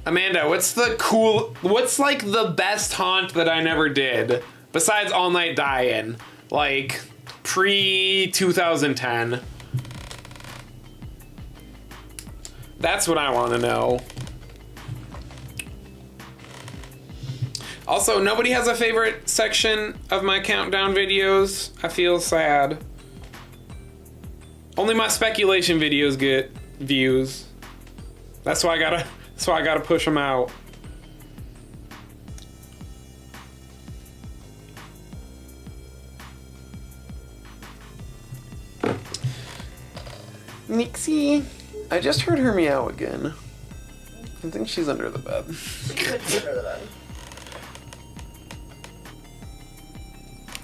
Amanda, what's like the best haunt that I never did besides All Night Die-In? Like pre-2010. That's what I want to know. Also, nobody has a favorite section of my countdown videos. I feel sad. Only my speculation videos get views. That's why I gotta push them out. Nixie, I just heard her meow again. I think she's under the bed.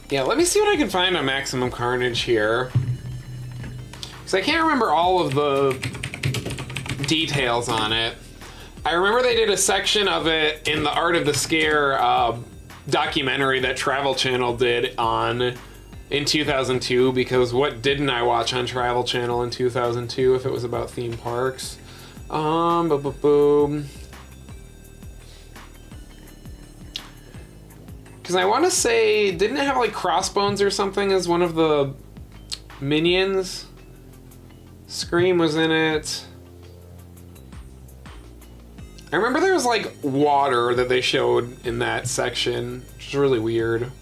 Yeah, let me see what I can find on Maximum Carnage here. Because I can't remember all of the details on it. I remember they did a section of it in the Art of the Scare documentary that Travel Channel did in 2002, because what didn't I watch on Travel Channel in 2002 if it was about theme parks? Boom. Because I want to say, didn't it have like Crossbones or something as one of the minions? Scream was in it. I remember there was like water that they showed in that section, which is really weird.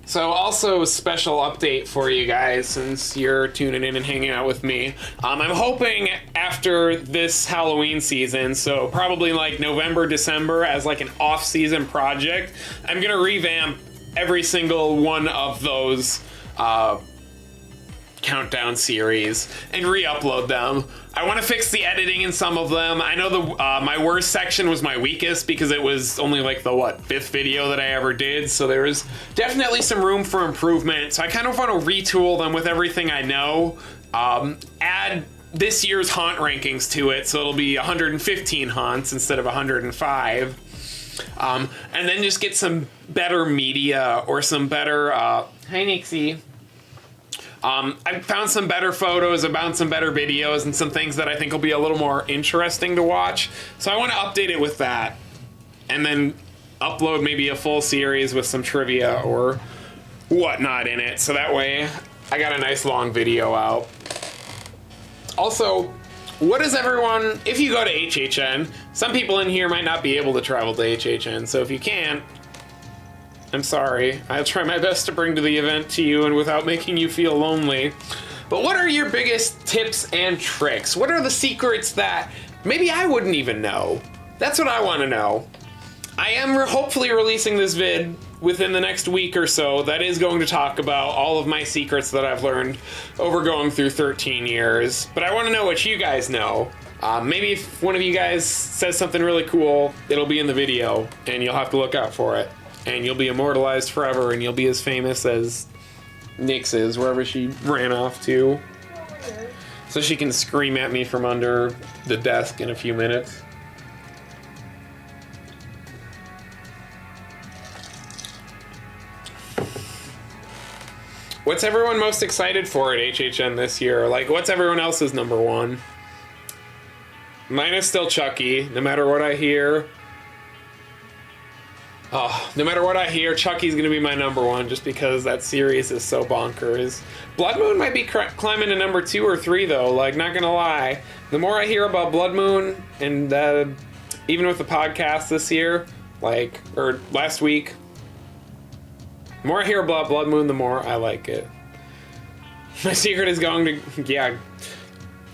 So also a special update for you guys since you're tuning in and hanging out with me. I'm hoping after this Halloween season, so probably like November, December as like an off-season project, I'm gonna revamp every single one of those countdown series and re-upload them. I want to fix the editing in some of them. I know my worst section was my weakest because it was only like the fifth video that I ever did, so there was definitely some room for improvement. So I kind of want to retool them with everything I know, add this year's haunt rankings to it, so it'll be 115 haunts instead of 105, and then just get some better media or some better hi Nixie. I found some better photos, about some better videos, and some things that I think will be a little more interesting to watch. So I want to update it with that. And then upload maybe a full series with some trivia or whatnot in it. So that way I got a nice long video out. Also, what is everyone... If you go to HHN, some people in here might not be able to travel to HHN. So if you can't, I'm sorry. I'll try my best to bring to the event to you and without making you feel lonely. But what are your biggest tips and tricks? What are the secrets that maybe I wouldn't even know? That's what I want to know. I am hopefully releasing this vid within the next week or so that is going to talk about all of my secrets that I've learned over going through 13 years. But I want to know what you guys know. Maybe if one of you guys says something really cool, it'll be in the video, and you'll have to look out for it. And you'll be immortalized forever, and you'll be as famous as Nyx is, wherever she ran off to. So she can scream at me from under the desk in a few minutes. What's everyone most excited for at HHN this year? Like, what's everyone else's number one? Mine is still Chucky, no matter what I hear. Oh, no matter what I hear, Chucky's gonna be my number one just because that series is so bonkers. Blood Moon might be climbing to number 2 or 3 though, like, not gonna lie. The more I hear about Blood Moon, and even with the podcast this year, like, or last week, the more I hear about Blood Moon, the more I like it. My secret is going to, yeah,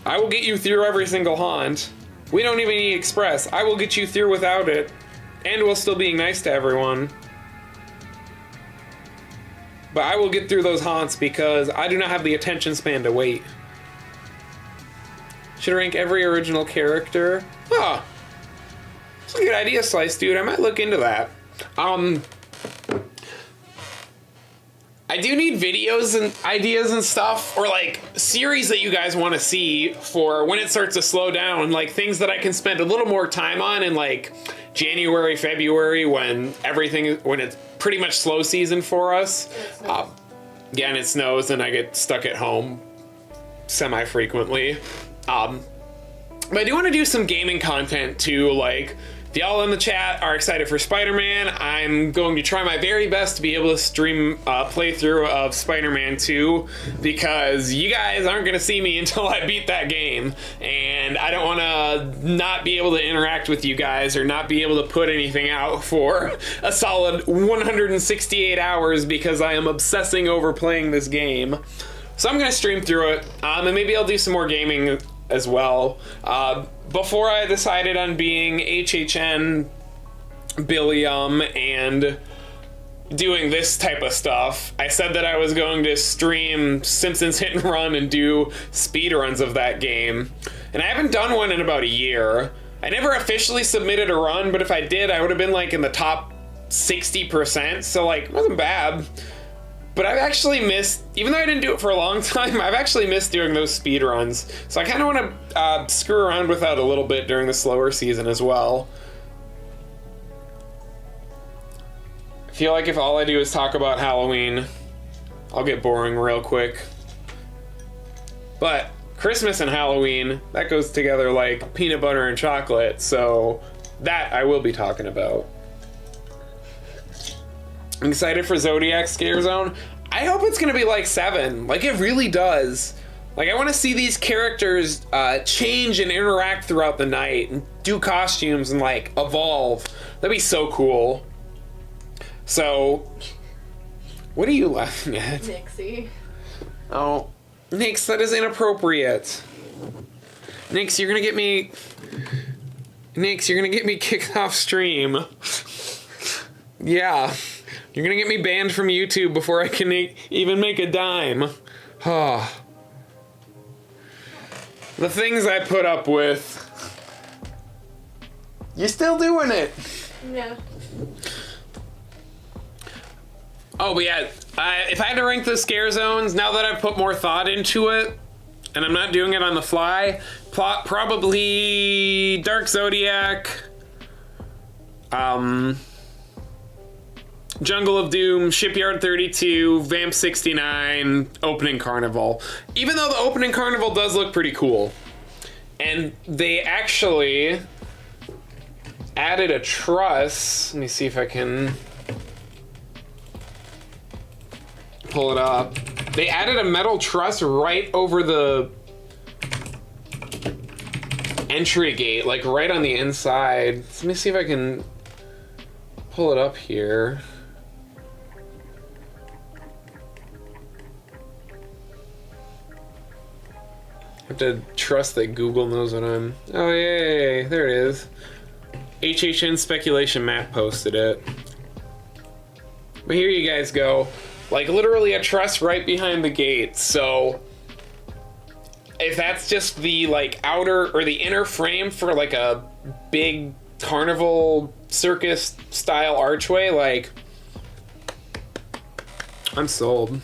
I will get you through every single haunt. We don't even need Express. I will get you through without it, and while still being nice to everyone. But I will get through those haunts because I do not have the attention span to wait. Should rank every original character? Huh. That's a good idea, Slice Dude. I might look into that. I do need videos and ideas and stuff, or like series that you guys want to see for when it starts to slow down, like things that I can spend a little more time on in like January, February, when it's pretty much slow season for us. Yeah, and it snows and I get stuck at home semi-frequently. But I do want to do some gaming content too, like, if y'all in the chat are excited for Spider-Man, I'm going to try my very best to be able to stream a playthrough of Spider-Man 2, because you guys aren't going to see me until I beat that game, and I don't want to not be able to interact with you guys or not be able to put anything out for a solid 168 hours because I am obsessing over playing this game. So I'm going to stream through it, and maybe I'll do some more gaming as well. Before I decided on being HHN, Billium, and doing this type of stuff, I said that I was going to stream Simpsons Hit and Run and do speedruns of that game. And I haven't done one in about a year. I never officially submitted a run, but if I did, I would have been like in the top 60%, so like, it wasn't bad. But I've actually missed, even though I didn't do it for a long time, I've actually missed doing those speed runs. So I kind of want to screw around with that a little bit during the slower season as well. I feel like if all I do is talk about Halloween, I'll get boring real quick. But Christmas and Halloween, that goes together like peanut butter and chocolate, so that I will be talking about. I'm excited for Zodiac Scare Zone. I hope it's gonna be like 7. Like, it really does. Like, I want to see these characters change and interact throughout the night and do costumes and like evolve. That'd be so cool. So, what are you laughing at? Nixie. Oh, Nyx, that is inappropriate. Nyx, you're gonna get me. Nyx, you're gonna get me kicked off stream. Yeah. You're gonna get me banned from YouTube before I can even make a dime. Oh. The things I put up with. You're still doing it. Yeah. Oh, but yeah, if I had to rank the scare zones, now that I've put more thought into it, and I'm not doing it on the fly, probably Dark Zodiac, Jungle of Doom, Shipyard 32, Vamp 69, Opening Carnival. Even though the Opening Carnival does look pretty cool. And they actually added a truss. Let me see if I can pull it up. They added a metal truss right over the entry gate, like right on the inside. Let me see if I can pull it up here. have to trust that Google knows what I'm... Oh, yay, there it is. HHN Speculation Matt posted it. But here you guys go. Like, literally a truss right behind the gate, so... If that's just the, like, outer or the inner frame for, like, a big carnival circus-style archway, like... I'm sold.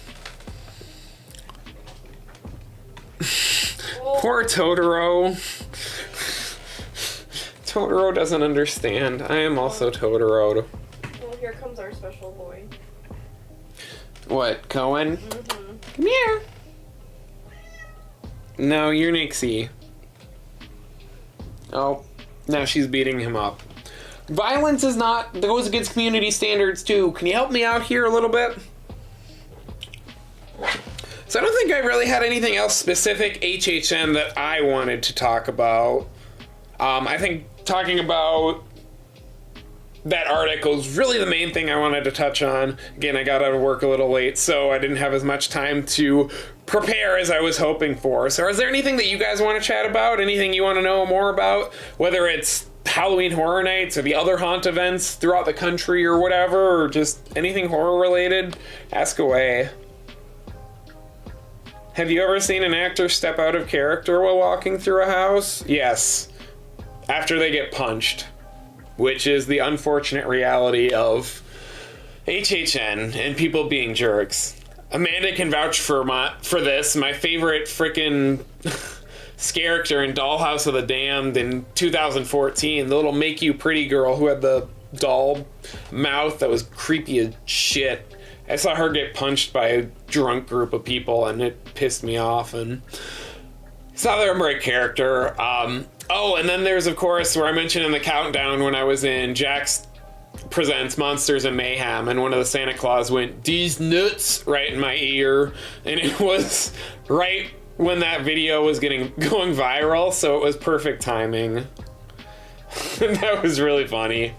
Poor Totoro. Totoro doesn't understand. I am also Totoro'd. Well, here comes our special boy. What, Cohen? Mm-hmm. Come here. No, you're Nixie. Oh, now she's beating him up. Violence is not... goes against community standards, too. Can you help me out here a little bit? So I don't think I really had anything else specific HHN that I wanted to talk about. I think talking about that article is really the main thing I wanted to touch on. Again, I got out of work a little late, so I didn't have as much time to prepare as I was hoping for. So is there anything that you guys want to chat about? Anything you want to know more about? Whether it's Halloween Horror Nights or the other haunt events throughout the country or whatever, or just anything horror related, ask away. Have you ever seen an actor step out of character while walking through a house? Yes. After they get punched. Which is the unfortunate reality of HHN and people being jerks. Amanda can vouch for this. My favorite frickin' character in Dollhouse of the Damned in 2014, the little make you pretty girl who had the doll mouth that was creepy as shit. I saw her get punched by a drunk group of people, and it pissed me off, and it's not that I'm a great character. Oh, and then there's, of course, where I mentioned in the countdown when I was in Jack's Presents Monsters and Mayhem, and one of the Santa Claus went, "These nuts," right in my ear, and it was right when that video was going viral, so it was perfect timing. That was really funny.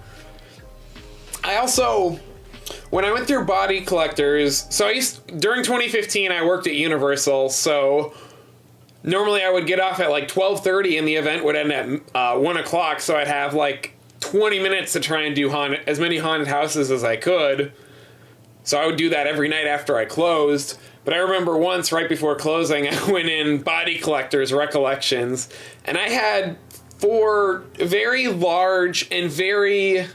I also... When I went through Body Collectors, so during 2015 I worked at Universal, so normally I would get off at like 12:30 and the event would end at 1 o'clock, so I'd have like 20 minutes to try and do as many haunted houses as I could. So I would do that every night after I closed. But I remember once, right before closing, I went in Body Collectors Recollections, and I had 4 very large and very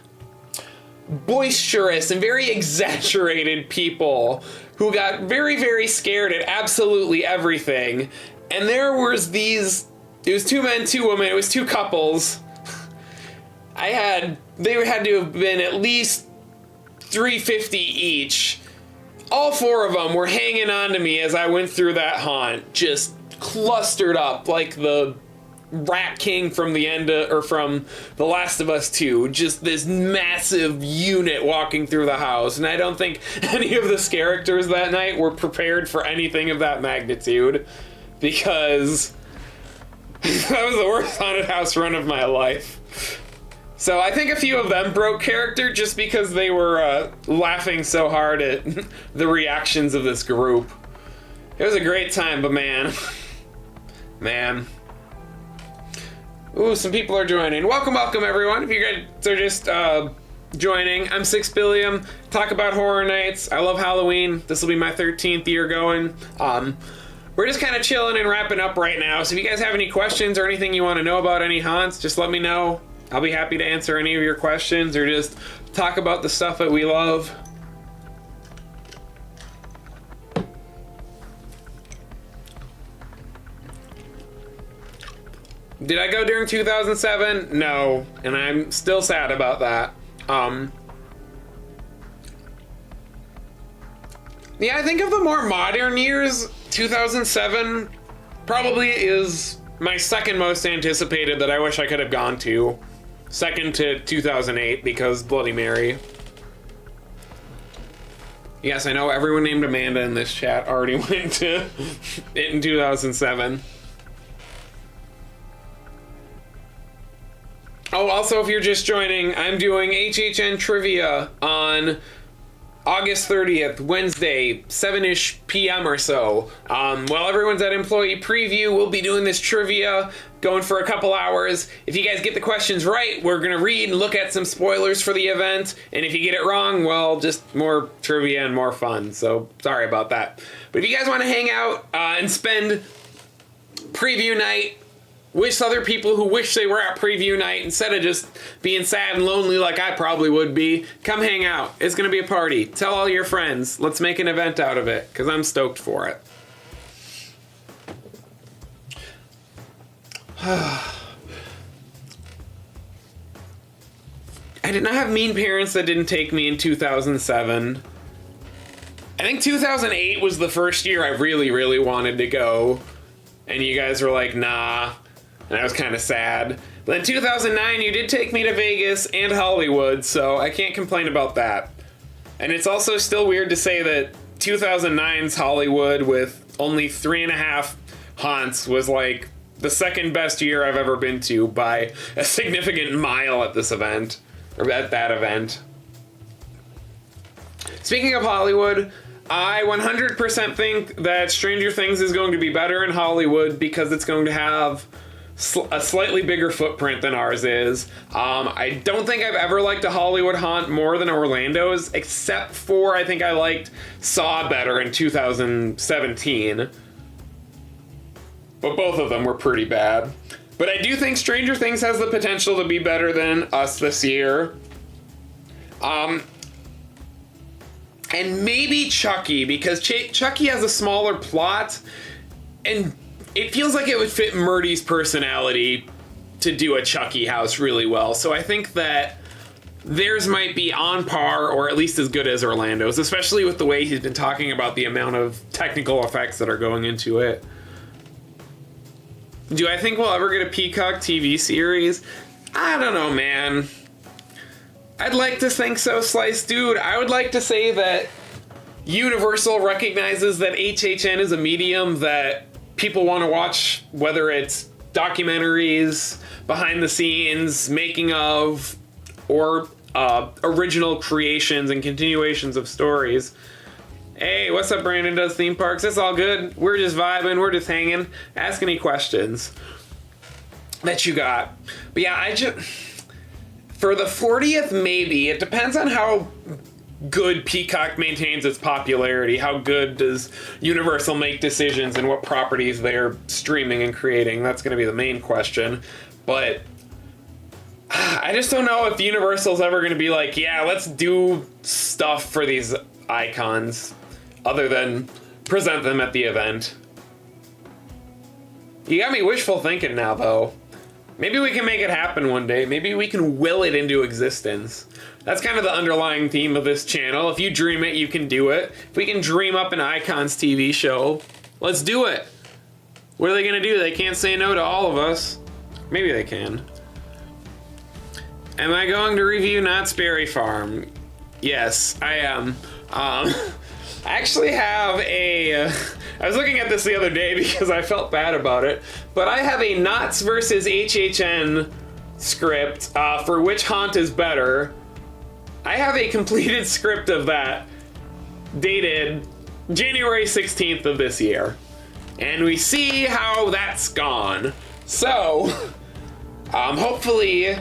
boisterous and very exaggerated people who got very, very scared at absolutely everything. And there was it was 2 men, 2 women, it was 2 couples. They had to have been at least $350 each. All 4 of them were hanging on to me as I went through that haunt, just clustered up like the Rat King from from The Last of Us 2, just this massive unit walking through the house, and I don't think any of the characters that night were prepared for anything of that magnitude, because that was the worst haunted house run of my life. So I think a few of them broke character just because they were laughing so hard at the reactions of this group. It was a great time, but man. Ooh, some people are joining. Welcome, everyone. If you guys are just joining, I'm Six Billium. Talk about horror nights. I love Halloween. This will be my 13th year going. We're just kind of chilling and wrapping up right now. So if you guys have any questions or anything you want to know about any haunts, just let me know. I'll be happy to answer any of your questions or just talk about the stuff that we love. Did I go during 2007? No, and I'm still sad about that. Yeah, I think of the more modern years, 2007 probably is my second most anticipated that I wish I could have gone to. Second to 2008 because Bloody Mary. Yes, I know everyone named Amanda in this chat already went to it in 2007. Oh, also, if you're just joining, I'm doing HHN trivia on August 30th, Wednesday, 7-ish p.m. or so. While everyone's at employee preview, we'll be doing this trivia, going for a couple hours. If you guys get the questions right, we're going to read and look at some spoilers for the event. And if you get it wrong, well, just more trivia and more fun. So sorry about that. But if you guys want to hang out and spend preview night with other people who wish they were at preview night instead of just being sad and lonely like I probably would be, come hang out. It's going to be a party. Tell all your friends. Let's make an event out of it, because I'm stoked for it. I did not have mean parents that didn't take me in 2007. I think 2008 was the first year I really, really wanted to go. And you guys were like, nah. And I was kind of sad. But in 2009, you did take me to Vegas and Hollywood, so I can't complain about that. And it's also still weird to say that 2009's Hollywood with only 3.5 haunts was like the second best year I've ever been to by a significant mile at this event, or at that event. Speaking of Hollywood, I 100% think that Stranger Things is going to be better in Hollywood because it's going to have a slightly bigger footprint than ours is. I don't think I've ever liked a Hollywood haunt more than Orlando's, except for I think I liked Saw better in 2017. But both of them were pretty bad. But I do think Stranger Things has the potential to be better than us this year. And maybe Chucky, because Chucky has a smaller plot, and it feels like it would fit Murdy's personality to do a Chucky house really well. So I think that theirs might be on par, or at least as good as Orlando's, especially with the way he's been talking about the amount of technical effects that are going into it. Do I think we'll ever get a Peacock TV series? I don't know, man. I'd like to think so, Slice Dude. I would like to say that Universal recognizes that HHN is a medium that people want to watch, whether it's documentaries, behind the scenes, making of, or original creations and continuations of stories. Hey, what's up, Brandon Does Theme Parks? It's all good. We're just vibing. We're just hanging. Ask any questions that you got. But yeah, for the 40th, maybe. It depends on how good Peacock maintains its popularity. How good does Universal make decisions and what properties they're streaming and creating? That's going to be the main question. But I just don't know if Universal's ever going to be like, yeah, let's do stuff for these icons other than present them at the event. You got me wishful thinking now, though. Maybe we can make it happen one day. Maybe we can will it into existence. That's kind of the underlying theme of this channel. If you dream it, you can do it. If we can dream up an Icons TV show, let's do it. What are they going to do? They can't say no to all of us. Maybe they can. Am I going to review Knott's Berry Farm? Yes, I am. I actually have a... I was looking at this the other day because I felt bad about it, but I have a Knott's versus HHN script for which haunt is better. I have a completed script of that dated January 16th of this year. And we see how that's gone. So, hopefully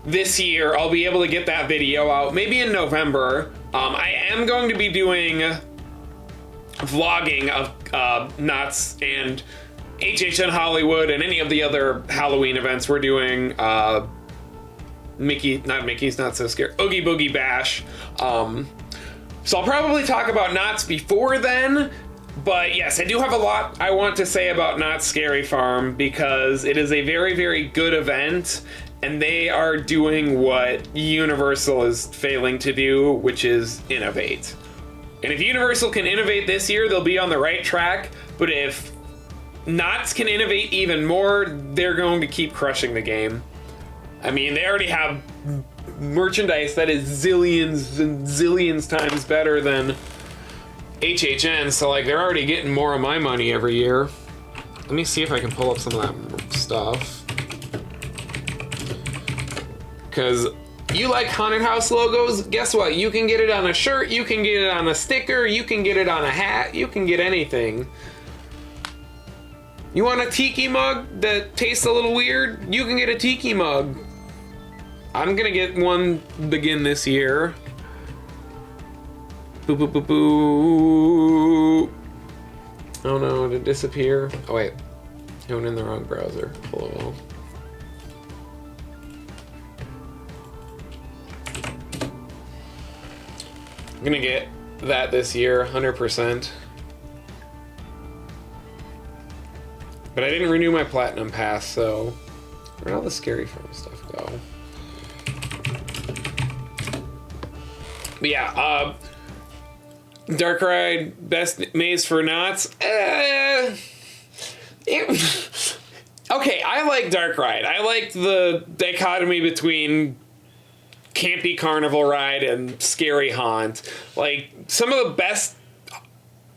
this year I'll be able to get that video out, maybe in November. I am going to be doing vlogging of Knott's and HHN Hollywood and any of the other Halloween events we're doing. Mickey's Not So Scared, Oogie Boogie Bash. So I'll probably talk about Knott's before then, but yes, I do have a lot I want to say about Knott's Scary Farm because it is a very, very good event, and they are doing what Universal is failing to do, which is innovate. And if Universal can innovate this year, they'll be on the right track, but if Knott's can innovate even more, they're going to keep crushing the game. I mean, they already have merchandise that is zillions and zillions times better than HHN, so like they're already getting more of my money every year. Let me see if I can pull up some of that stuff. Because you like haunted house logos? Guess what? You can get it on a shirt, you can get it on a sticker, you can get it on a hat, you can get anything. You want a tiki mug that tastes a little weird? You can get a tiki mug. I'm gonna get one begin this year. Boo boo boo boo. Oh no, did it disappear? Oh wait, I went in the wrong browser. Hello. I'm gonna get that this year, 100%. But I didn't renew my platinum pass, so where'd all the scary film stuff go? But yeah, Dark Ride, best maze for knots. Okay, I like Dark Ride. I like the dichotomy between campy carnival ride and scary haunt. Like, some of the best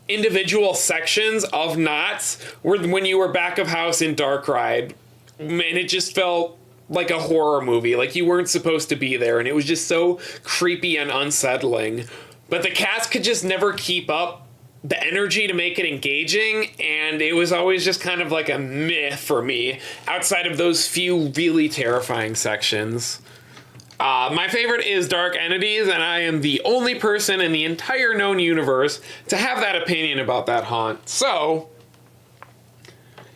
individual sections of knots were when you were back of house in Dark Ride, and it just felt like a horror movie, like you weren't supposed to be there, and it was just so creepy and unsettling. But the cast could just never keep up the energy to make it engaging, and it was always just kind of like a meh for me outside of those few really terrifying sections. My favorite is Dark Entities, and I am the only person in the entire known universe to have that opinion about that haunt. So,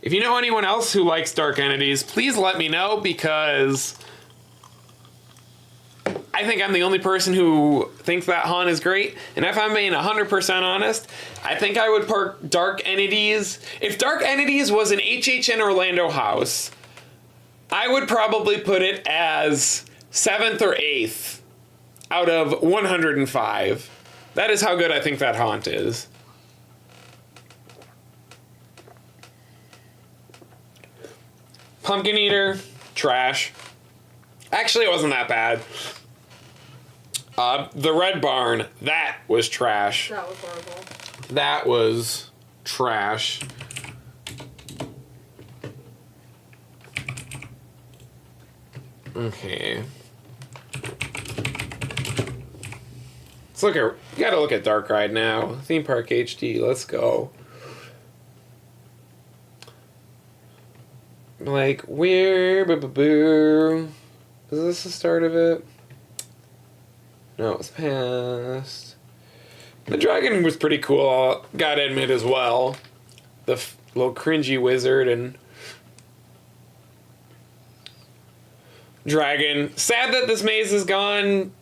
if you know anyone else who likes Dark Entities, please let me know, because I think I'm the only person who thinks that haunt is great. And if I'm being 100% honest, I think I would put Dark Entities... If Dark Entities was an HHN Orlando house, I would probably put it as 7th or 8th out of 105. That is how good I think that haunt is. Pumpkin Eater, trash. Actually, it wasn't that bad. The Red Barn, that was trash. That was horrible. That was trash. Okay. Let's look at... You gotta look at Dark Ride now. Theme Park HD, let's go. Like, where... Is this the start of it? No, it was past. The dragon was pretty cool, gotta admit as well. The little cringy wizard and... dragon. Sad that this maze is gone,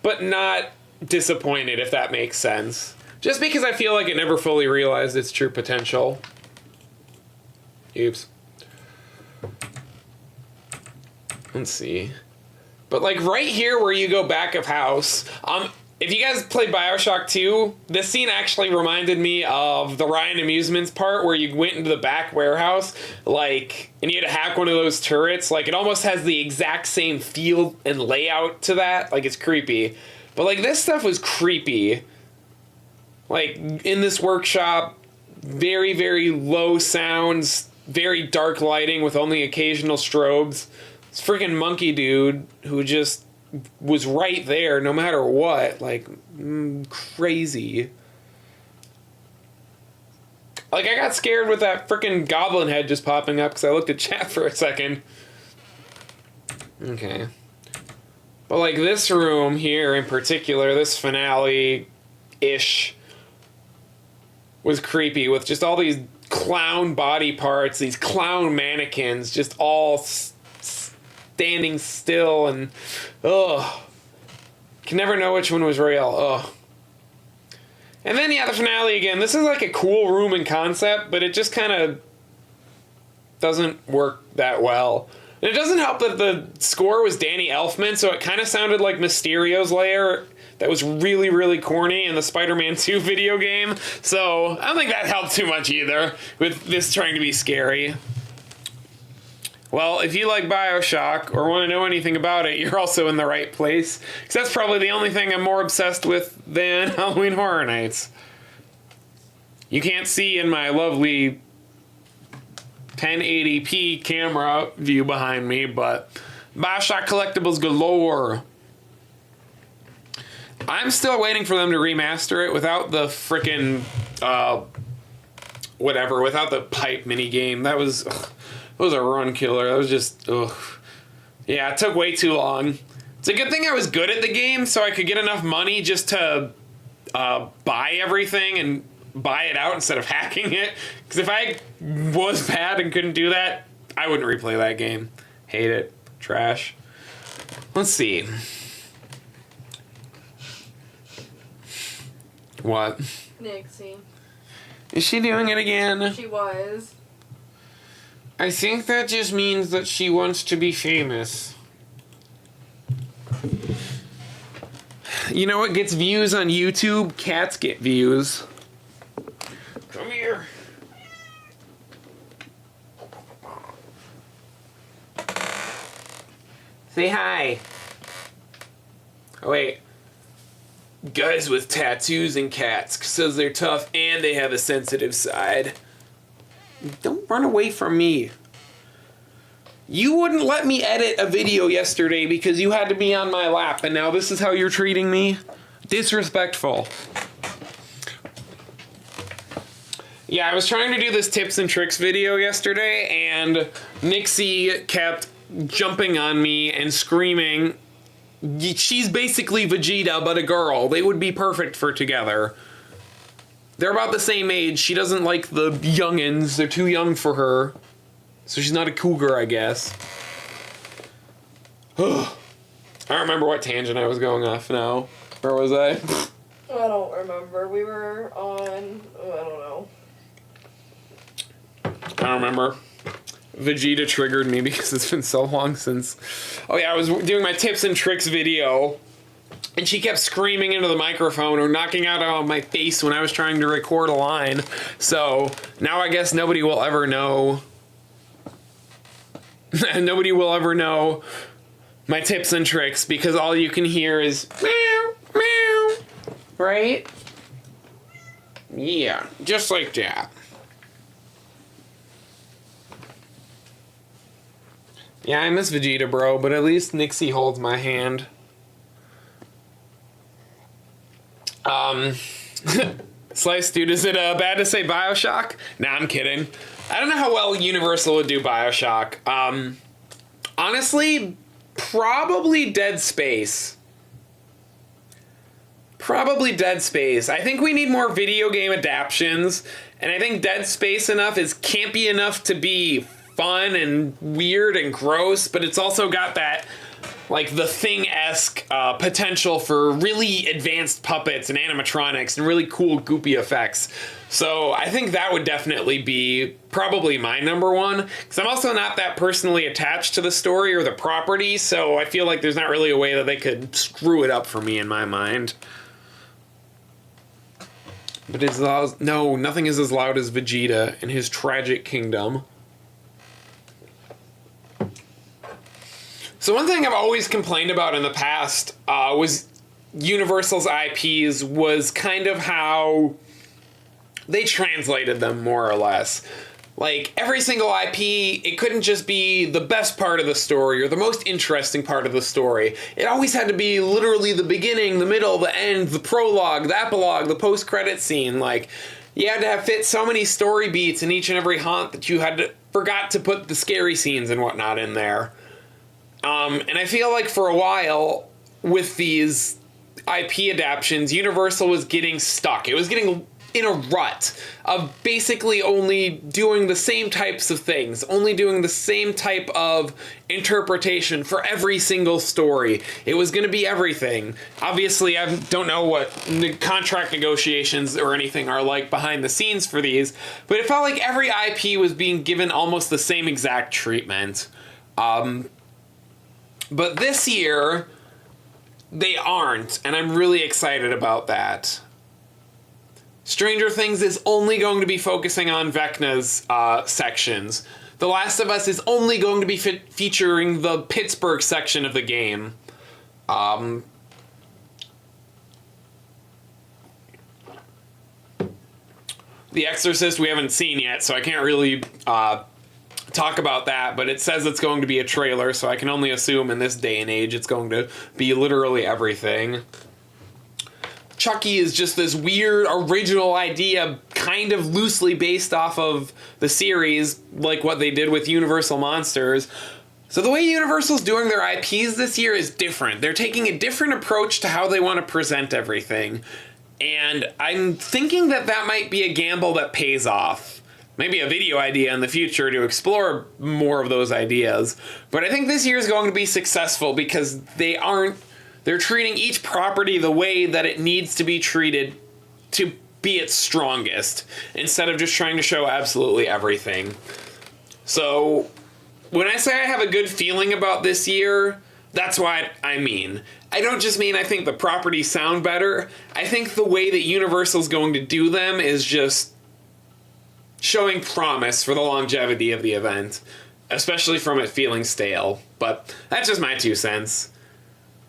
but not disappointed, if that makes sense. Just because I feel like it never fully realized its true potential. Oops. Let's see. But like right here where you go back of house, if you guys played BioShock 2, this scene actually reminded me of the Ryan Amusements part where you went into the back warehouse, like, and you had to hack one of those turrets. Like, it almost has the exact same feel and layout to that. Like, it's creepy. But like, this stuff was creepy. Like, in this workshop, very, very low sounds, very dark lighting with only occasional strobes. This freaking monkey dude who just was right there no matter what. Like, crazy. Like, I got scared with that freaking goblin head just popping up because I looked at chat for a second. Okay. But like this room here in particular, this finale-ish, was creepy with just all these clown body parts, these clown mannequins, just all standing still, and ugh, can never know which one was real. Ugh. And then yeah, the finale again. This is like a cool room in concept, but it just kind of doesn't work that well. And it doesn't help that the score was Danny Elfman, so it kind of sounded like Mysterio's lair. That was really, really corny in the Spider-Man 2 video game. So I don't think that helped too much either with this trying to be scary. Well, if you like BioShock or want to know anything about it, you're also in the right place. Because that's probably the only thing I'm more obsessed with than Halloween Horror Nights. You can't see in my lovely 1080p camera view behind me, but BioShock collectibles galore. I'm still waiting for them to remaster it without the frickin' whatever, without the pipe mini game. That was a run killer. That was just yeah, it took way too long. It's a good thing I was good at the game, so I could get enough money just to buy everything and buy it out instead of hacking it. Because if I was bad and couldn't do that, I wouldn't replay that game. Hate it. Trash. Let's see. What? Nixie. Is she doing it again? She was. I think that just means that she wants to be famous. You know what gets views on YouTube? Cats get views. Come here. Say hi. Oh, wait. Guys with tattoos and cats says they're tough and they have a sensitive side. Don't run away from me. You wouldn't let me edit a video yesterday because you had to be on my lap, and now this is how you're treating me? Disrespectful. Yeah, I was trying to do this tips and tricks video yesterday, and Nixie kept jumping on me and screaming. She's basically Vegeta, but a girl. They would be perfect for together. They're about the same age. She doesn't like the youngins. They're too young for her. So she's not a cougar, I guess. I don't remember what tangent I was going off now. Where was I? I don't remember. We were on... Oh, I don't know. I don't remember. Vegeta triggered me because it's been so long since... Oh yeah, I was doing my tips and tricks video, and she kept screaming into the microphone or knocking out on my face when I was trying to record a line. So now I guess nobody will ever know... Nobody will ever know my tips and tricks because all you can hear is meow, meow, right? Yeah, just like that. Yeah, I miss Vegeta, bro, but at least Nixie holds my hand. Slice, dude, is it bad to say Bioshock? Nah, I'm kidding. I don't know how well Universal would do Bioshock. Honestly, probably Dead Space. Probably Dead Space. I think we need more video game adaptions, and I think Dead Space enough is campy enough to be fun and weird and gross, but it's also got that, like, The Thing-esque potential for really advanced puppets and animatronics and really cool goopy effects. So I think that would definitely be probably my number one, because I'm also not that personally attached to the story or the property, so I feel like there's not really a way that they could screw it up for me in my mind. But it's loud. No, nothing is as loud as Vegeta in his tragic kingdom. So one thing I've always complained about in the past was Universal's IPs was kind of how they translated them, more or less. Like, every single IP, it couldn't just be the best part of the story or the most interesting part of the story. It always had to be literally the beginning, the middle, the end, the prologue, the epilogue, the post-credit scene. Like, you had to have fit so many story beats in each and every haunt that you had to forgot to put the scary scenes and whatnot in there. And I feel like for a while, with these IP adaptions, Universal was getting stuck. It was getting in a rut of basically only doing the same types of things, only doing the same type of interpretation for every single story. It was going to be everything. Obviously, I don't know what contract negotiations or anything are like behind the scenes for these, but it felt like every IP was being given almost the same exact treatment. But this year, they aren't, and I'm really excited about that. Stranger Things is only going to be focusing on Vecna's sections. The Last of Us is only going to be featuring the Pittsburgh section of the game. The Exorcist we haven't seen yet, so I can't really talk about that, but it says it's going to be a trailer, so I can only assume in this day and age it's going to be literally everything. Chucky is just this weird original idea, kind of loosely based off of the series, like what they did with Universal Monsters. So the way Universal's doing their IPs this year is different. They're taking a different approach to how they want to present everything. And I'm thinking that that might be a gamble that pays off. Maybe a video idea in the future to explore more of those ideas. But I think this year is going to be successful because they're treating each property the way that it needs to be treated to be its strongest, instead of just trying to show absolutely everything. So when I say I have a good feeling about this year, that's what I mean. I don't just mean I think the properties sound better. I think the way that Universal's going to do them is just showing promise for the longevity of the event, especially from it feeling stale. But that's just my 2 cents.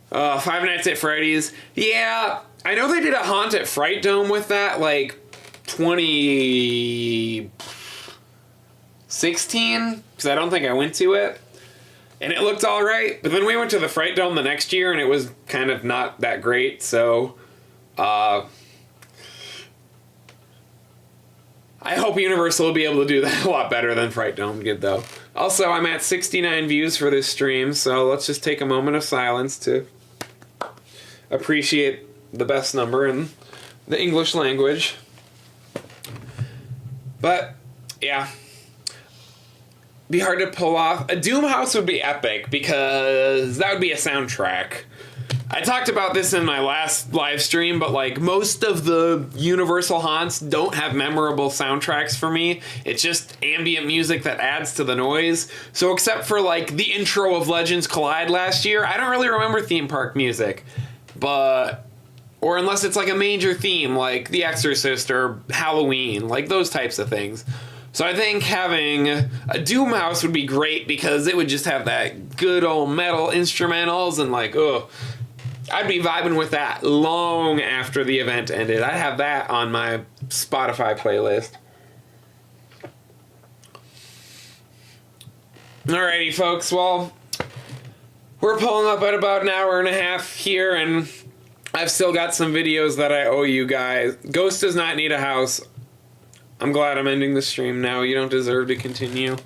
Five Nights at Freddy's. Yeah, I know they did a Haunt at Fright Dome with that, like, 2016, because I don't think I went to it. And it looked alright, but then we went to the Fright Dome the next year, and it was kind of not that great, so, I hope Universal will be able to do that a lot better than Fright Dome did, though. Also, I'm at 69 views for this stream, so let's just take a moment of silence to appreciate the best number in the English language. But, yeah. Be hard to pull off. A Doom House would be epic, because that would be a soundtrack. I talked about this in my last live stream, but like most of the Universal haunts don't have memorable soundtracks for me. It's just ambient music that adds to the noise. So except for like the intro of Legends Collide last year, I don't really remember theme park music. Or unless it's like a major theme like The Exorcist or Halloween, like those types of things. So I think having a Doom House would be great because it would just have that good old metal instrumentals and like, I'd be vibing with that long after the event ended. I'd have that on my Spotify playlist. Alrighty, folks. Well, we're pulling up at about an hour and a half here, and I've still got some videos that I owe you guys. Ghost does not need a house. I'm glad I'm ending the stream now. You don't deserve to continue.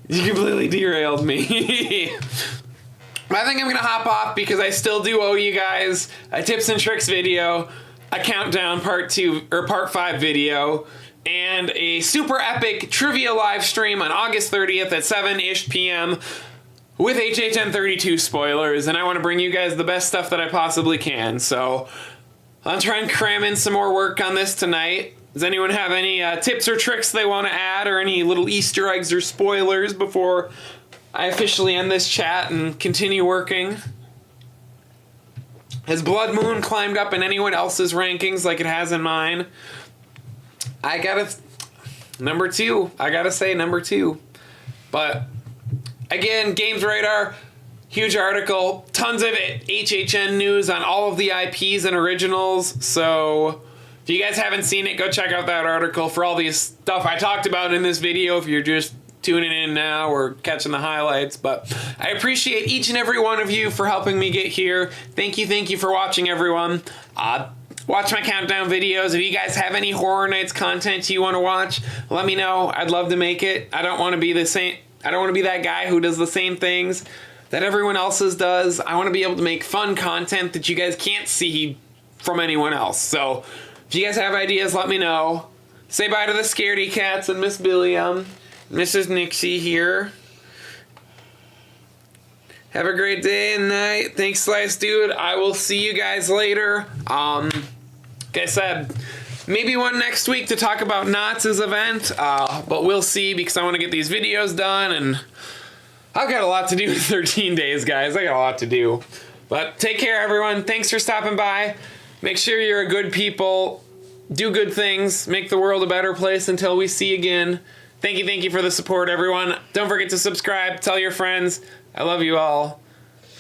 You completely derailed me. I think I'm gonna hop off because I still do owe you guys a tips and tricks video, a countdown part 2 or part 5 video, and a super epic trivia live stream on August 30th at 7-ish p.m. with HHN32 spoilers, and I want to bring you guys the best stuff that I possibly can. So I'll try and cram in some more work on this tonight. Does anyone have any tips or tricks they want to add, or any little Easter eggs or spoilers before I officially end this chat and continue working? Has Blood Moon climbed up in anyone else's rankings like it has in mine? Number 2. I gotta say number 2. But again, Games Radar, huge article, tons of HHN news on all of the IPs and originals. So if you guys haven't seen it, go check out that article for all the stuff I talked about in this video if you're just tuning in now or catching the highlights. But I appreciate each and every one of you for helping me get here. Thank you for watching, everyone. Watch my countdown videos. If you guys have any Horror Nights content you want to watch, let me know. I'd love to make it. I don't want to be that guy who does the same things that everyone else's does. I want to be able to make fun content that you guys can't see from anyone else. So if you guys have ideas, let me know. Say bye to the Scaredy Cats and Miss Billiam. Mrs. Nixie here. Have a great day and night. Thanks, Slice Dude. I will see you guys later. Like I said, maybe one next week to talk about Knott's event, but we'll see because I want to get these videos done, and I've got a lot to do in 13 days, guys. I got a lot to do. But take care, everyone. Thanks for stopping by. Make sure you're a good people. Do good things. Make the world a better place until we see you again. Thank you for the support, everyone. Don't forget to subscribe. Tell your friends. I love you all.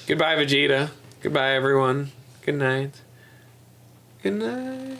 Goodbye, Vegeta. Goodbye, everyone. Good night. Good night.